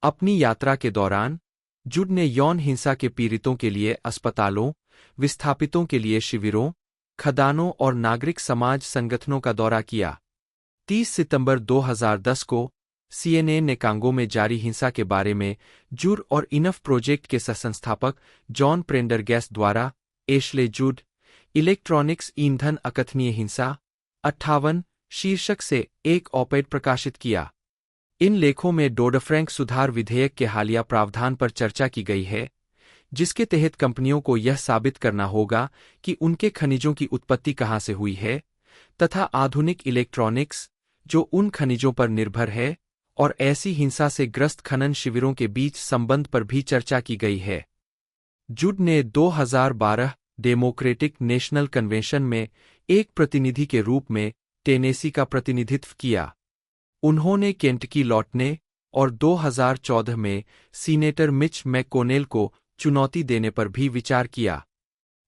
अपनी यात्रा के दौरान जुड ने यौन हिंसा के पीड़ितों के लिए अस्पतालों, विस्थापितों के लिए शिविरों, खदानों और नागरिक समाज संगठनों का दौरा किया। 30 सितंबर 2010 को CNN ने कांगो में जारी हिंसा के बारे में जुड और इनफ प्रोजेक्ट के सहसंस्थापक जॉन प्रेंडरगैस्ट द्वारा एशले जुड, इलेक्ट्रॉनिक्स ईंधन अकथनीय हिंसा 58 शीर्षक से एक ऑपेड प्रकाशित किया। इन लेखों में डोड-फ्रैंक सुधार विधेयक के हालिया प्रावधान पर चर्चा की गई है, जिसके तहत कंपनियों को यह साबित करना होगा कि उनके खनिजों की उत्पत्ति कहां से हुई है, तथा आधुनिक इलेक्ट्रॉनिक्स जो उन खनिजों पर निर्भर है, और ऐसी हिंसा से ग्रस्त खनन शिविरों के बीच संबंध पर भी चर्चा की गई है। जुड ने 2012 डेमोक्रेटिक नेशनल कन्वेंशन में एक प्रतिनिधि के रूप में टेनेसी का प्रतिनिधित्व किया। उन्होंने केंटकी लौटने और 2014 में सीनेटर मिच मैककोनेल को चुनौती देने पर भी विचार किया।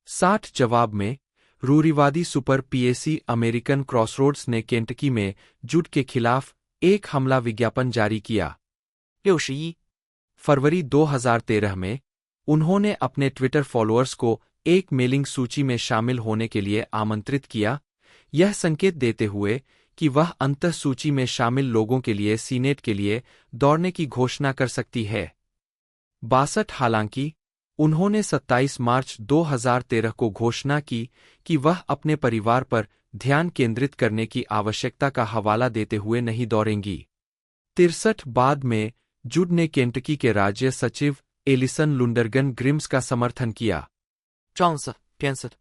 60 जवाब में रूढ़िवादी सुपर पीएसी अमेरिकन क्रॉसरोड्स ने केंटकी में जुड के खिलाफ एक हमला विज्ञापन जारी किया। 61 फरवरी 2013 में उन्होंने अपने ट्विटर फॉलोअर्स को एक मेलिंग सूची में शामिल होने के लिए आमंत्रित किया, यह संकेत देते हुए कि वह अंतः सूची में शामिल लोगों के लिए सीनेट के लिए दौड़ने की घोषणा कर सकती है। 62 हालांकि उन्होंने 27 मार्च 2013 को घोषणा की कि वह अपने परिवार पर ध्यान केंद्रित करने की आवश्यकता का हवाला देते हुए नहीं दौड़ेंगी। 63 बाद में जुड ने केंटकी के राज्य सचिव एलिसन लुंडरगन ग्रिम्स का समर्थन किया। 64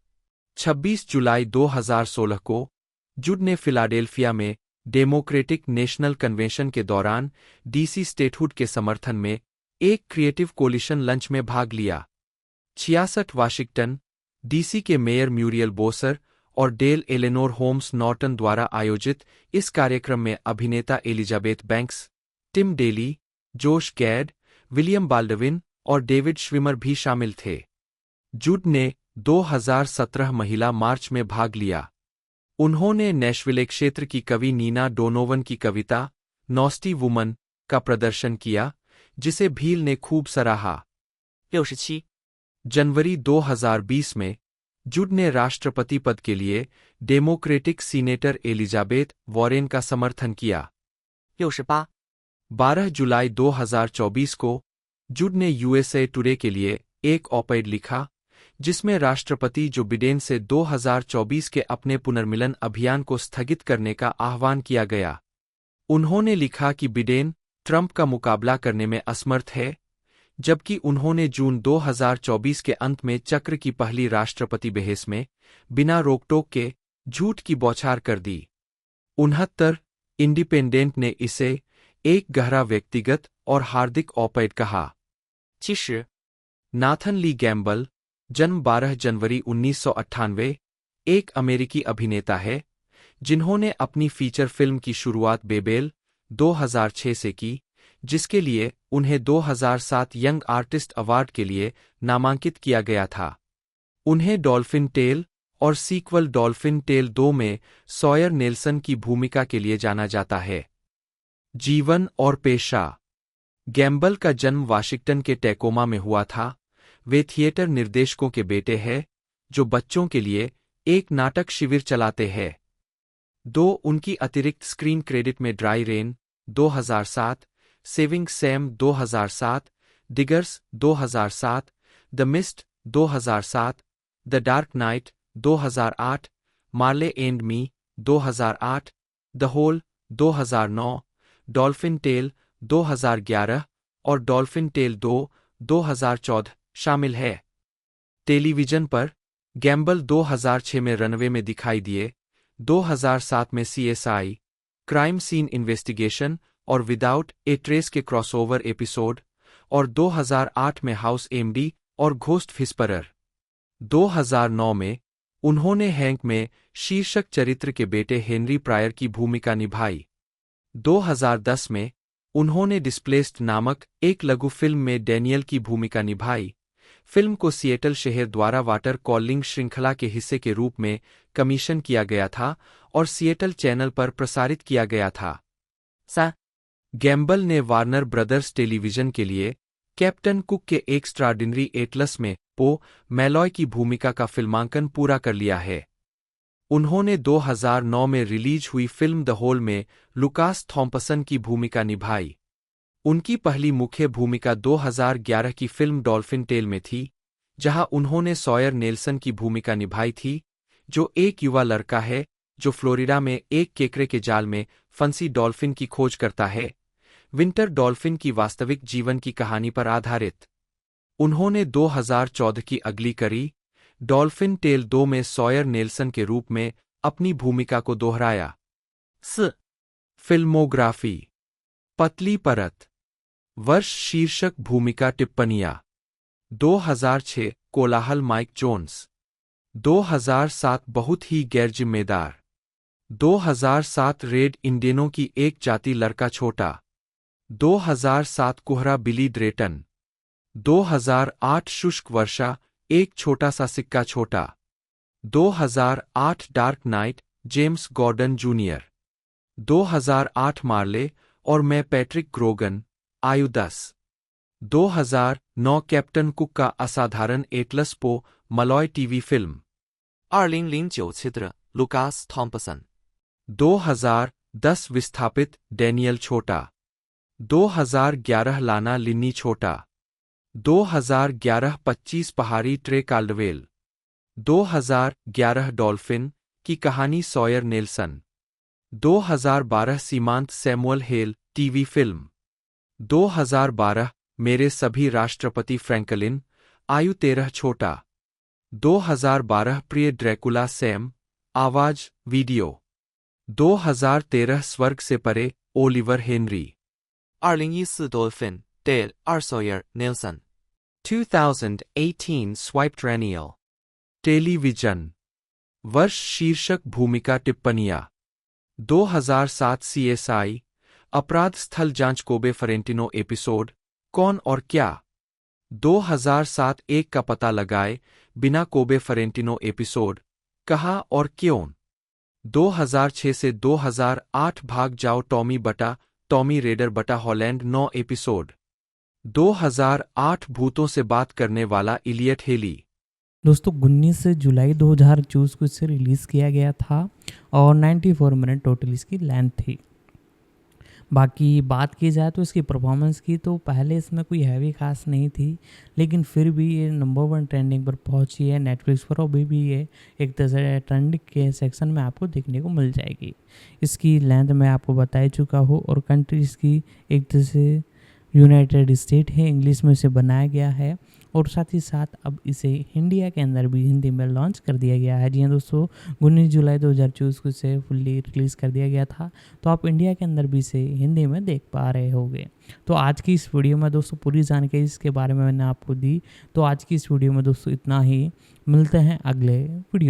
26 जुलाई 2016 को जुड ने फिलाडेल्फिया में डेमोक्रेटिक नेशनल कन्वेंशन के दौरान डीसी स्टेटहुड के समर्थन में एक क्रिएटिव कोलिशन लंच में भाग लिया। 66 वाशिंगटन डीसी के मेयर म्यूरियल बोसर और डेल एलेनोर होम्स नॉर्टन द्वारा आयोजित इस कार्यक्रम में अभिनेता एलिजाबेथ बैंक्स, टिम डेली, जोश गैड, विलियम बाल्डविन और डेविड श्विमर भी शामिल थे। जुड ने 2017 महिला मार्च में भाग लिया। उन्होंने नेशविले क्षेत्र की कवि नीना डोनोवन की कविता नॉस्टी वुमन का प्रदर्शन किया, जिसे भील ने खूब सराहा। 67 जनवरी 2020 में जुड ने राष्ट्रपति पद के लिए डेमोक्रेटिक सीनेटर एलिजाबेथ वॉरेन का समर्थन किया। 68 12 जुलाई 2024 को जुड ने यूएसए टुडे के लिए एक ऑप-एड लिखा, जिसमें राष्ट्रपति जो बिडेन से 2024 के अपने पुनर्मिलन अभियान को स्थगित करने का आह्वान किया गया। उन्होंने लिखा कि बिडेन ट्रंप का मुकाबला करने में असमर्थ है, जबकि उन्होंने जून 2024 के अंत में चक्र की पहली राष्ट्रपति बहस में बिना रोकटोक के झूठ की बौछार कर दी। 69 इंडिपेंडेंट ने इसे एक गहरा व्यक्तिगत और हार्दिक ऑप-एड कहा। 70 नाथन ली गैम्बल, जन्म 12 जनवरी 1998, एक अमेरिकी अभिनेता है जिन्होंने अपनी फीचर फिल्म की शुरुआत बेबेल 2006 से की, जिसके लिए उन्हें 2007 यंग आर्टिस्ट अवार्ड के लिए नामांकित किया गया था। उन्हें डॉल्फिन टेल और सीक्वल डॉल्फिन टेल 2 में सॉयर नेल्सन की भूमिका के लिए जाना जाता है। जीवन और पेशा। गैम्बल का जन्म वाशिंगटन के टैकोमा में हुआ था। वे थिएटर निर्देशकों के बेटे हैं जो बच्चों के लिए एक नाटक शिविर चलाते हैं। 2 उनकी अतिरिक्त स्क्रीन क्रेडिट में Dry Rain 2007, Saving Sam 2007, Diggers 2007, The Mist 2007, The Dark Knight 2008, Marley and Me 2008, The Hole 2009, Dolphin Tale 2011 और डॉल्फिन टेल 2 2014 शामिल है। टेलीविजन पर गैम्बल 2006 में रनवे में दिखाई दिए, 2007 में सीएसआई, क्राइम सीन इन्वेस्टिगेशन और विदाउट ए ट्रेस के क्रॉसओवर एपिसोड, और 2008 में हाउस एमडी और घोस्ट विस्परर। 2009 में उन्होंने हैंक में शीर्षक चरित्र के बेटे हेनरी प्रायर की भूमिका निभाई। 2010 में उन्होंने डिस्प्लेस्ड नामक एक लघु फिल्म में डैनियल की भूमिका निभाई। फिल्म को सिएटल शहर द्वारा वाटर कॉलिंग श्रृंखला के हिस्से के रूप में कमीशन किया गया था और सिएटल चैनल पर प्रसारित किया गया था। 3 गैम्बल ने वार्नर ब्रदर्स टेलीविजन के लिए कैप्टन कुक के एक्स्ट्राऑर्डिनरी एटलस में पो मैलॉय की भूमिका का फिल्मांकन पूरा कर लिया है। उन्होंने 2009 में रिलीज हुई फिल्म द होल में लुकास थॉम्पसन की भूमिका निभाई। उनकी पहली मुख्य भूमिका 2011 की फिल्म डॉल्फिन टेल में थी, जहां उन्होंने सॉयर नेल्सन की भूमिका निभाई थी, जो एक युवा लड़का है जो फ्लोरिडा में एक केकड़े के जाल में फंसी डॉल्फिन की खोज करता है। विंटर डॉल्फिन की वास्तविक जीवन की कहानी पर आधारित। उन्होंने 2014 की अगली कड़ी डॉल्फिन टेल 2 में सॉयर नेल्सन के रूप में अपनी भूमिका को दोहराया। 4 फिल्मोग्राफी। पतली परत। वर्ष शीर्षक भूमिका टिप्पणियां 2006 कोलाहल माइक जोन्स। 2007 बहुत ही गैर जिम्मेदार। 2007 रेड इंडियनों की एक जाति लड़का छोटा। 2007 कोहरा बिली ड्रेटन। 2008 शुष्क वर्षा एक छोटा सा सिक्का छोटा। 2008 Dark Knight James Gordon junior. 2008 Marley और मैं पैट्रिक ग्रोगन, आयु 10। 2009 कैप्टन कुक का असाधारण एटलस पो मलॉय टीवी फिल्म। 2009期的 Lucas Thompson。 2010 विस्थापित डैनियल छोटा। 2011 लाना लिन्नी छोटा। 2011 25 पहाड़ी ट्रे काल्डवेल। 2011 डॉल्फिन की कहानी सॉयर नेल्सन। 2012 सीमांत सैमुअल हेल टीवी फिल्म। 2012 मेरे सभी राष्ट्रपति फ्रैंकलिन, आयु 13 छोटा। 2012 प्रिय ड्रैकुला सैम, आवाज वीडियो। 2013 स्वर्ग से परे Oliver Henry. 2014 Dolphin Dale R. Sawyer Nelson。 2018 swipe ट्रेनियल। टेलीविजन वर्ष शीर्षक भूमिका टिप्पणियां। 2007 CSI अपराध स्थल जांच कोबे फेरेंटिनो एपिसोड कौन और क्या। 2007 एक का पता लगाए बिना कोबे फेरेंटिनो एपिसोड कहा और क्यों। 2006 से 2008 भाग जाओ टॉमी बटा टॉमी रेडर बटा हॉलैंड 9 एपिसोड। 2008 भूतों से बात करने वाला इलियट हेली। दोस्तों 19 जुलाई 2024 को इसे रिलीज़ किया गया था और 94 मिनट टोटल इसकी लेंथ थी। बाकी बात की जाए तो इसकी परफॉर्मेंस की तो पहले इसमें कोई हैवी खास नहीं थी, लेकिन फिर भी ये नंबर 1 ट्रेंडिंग पर पहुंची है नेटफ्लिक्स पर। अभी भी ये एक तरह से ट्रेंड के सेक्शन में आपको देखने को मिल जाएगी। इसकी लेंथ मैं आपको बता ही चुका हूँ और कंट्री इसकी एक तरह से यूनाइटेड स्टेट है, इंग्लिश में इसे बनाया गया है और साथ ही साथ अब इसे इंडिया के अंदर भी हिंदी में लॉन्च कर दिया गया है। जी हाँ दोस्तों, 19 जुलाई 2024 को इसे फुल्ली रिलीज़ कर दिया गया था, तो आप इंडिया के अंदर भी इसे हिंदी में देख पा रहे होंगे। तो आज की इस वीडियो में दोस्तों पूरी जानकारी इसके बारे में मैंने आपको दी। तो आज की इस वीडियो में दोस्तों इतना ही, मिलते हैं अगले वीडियो।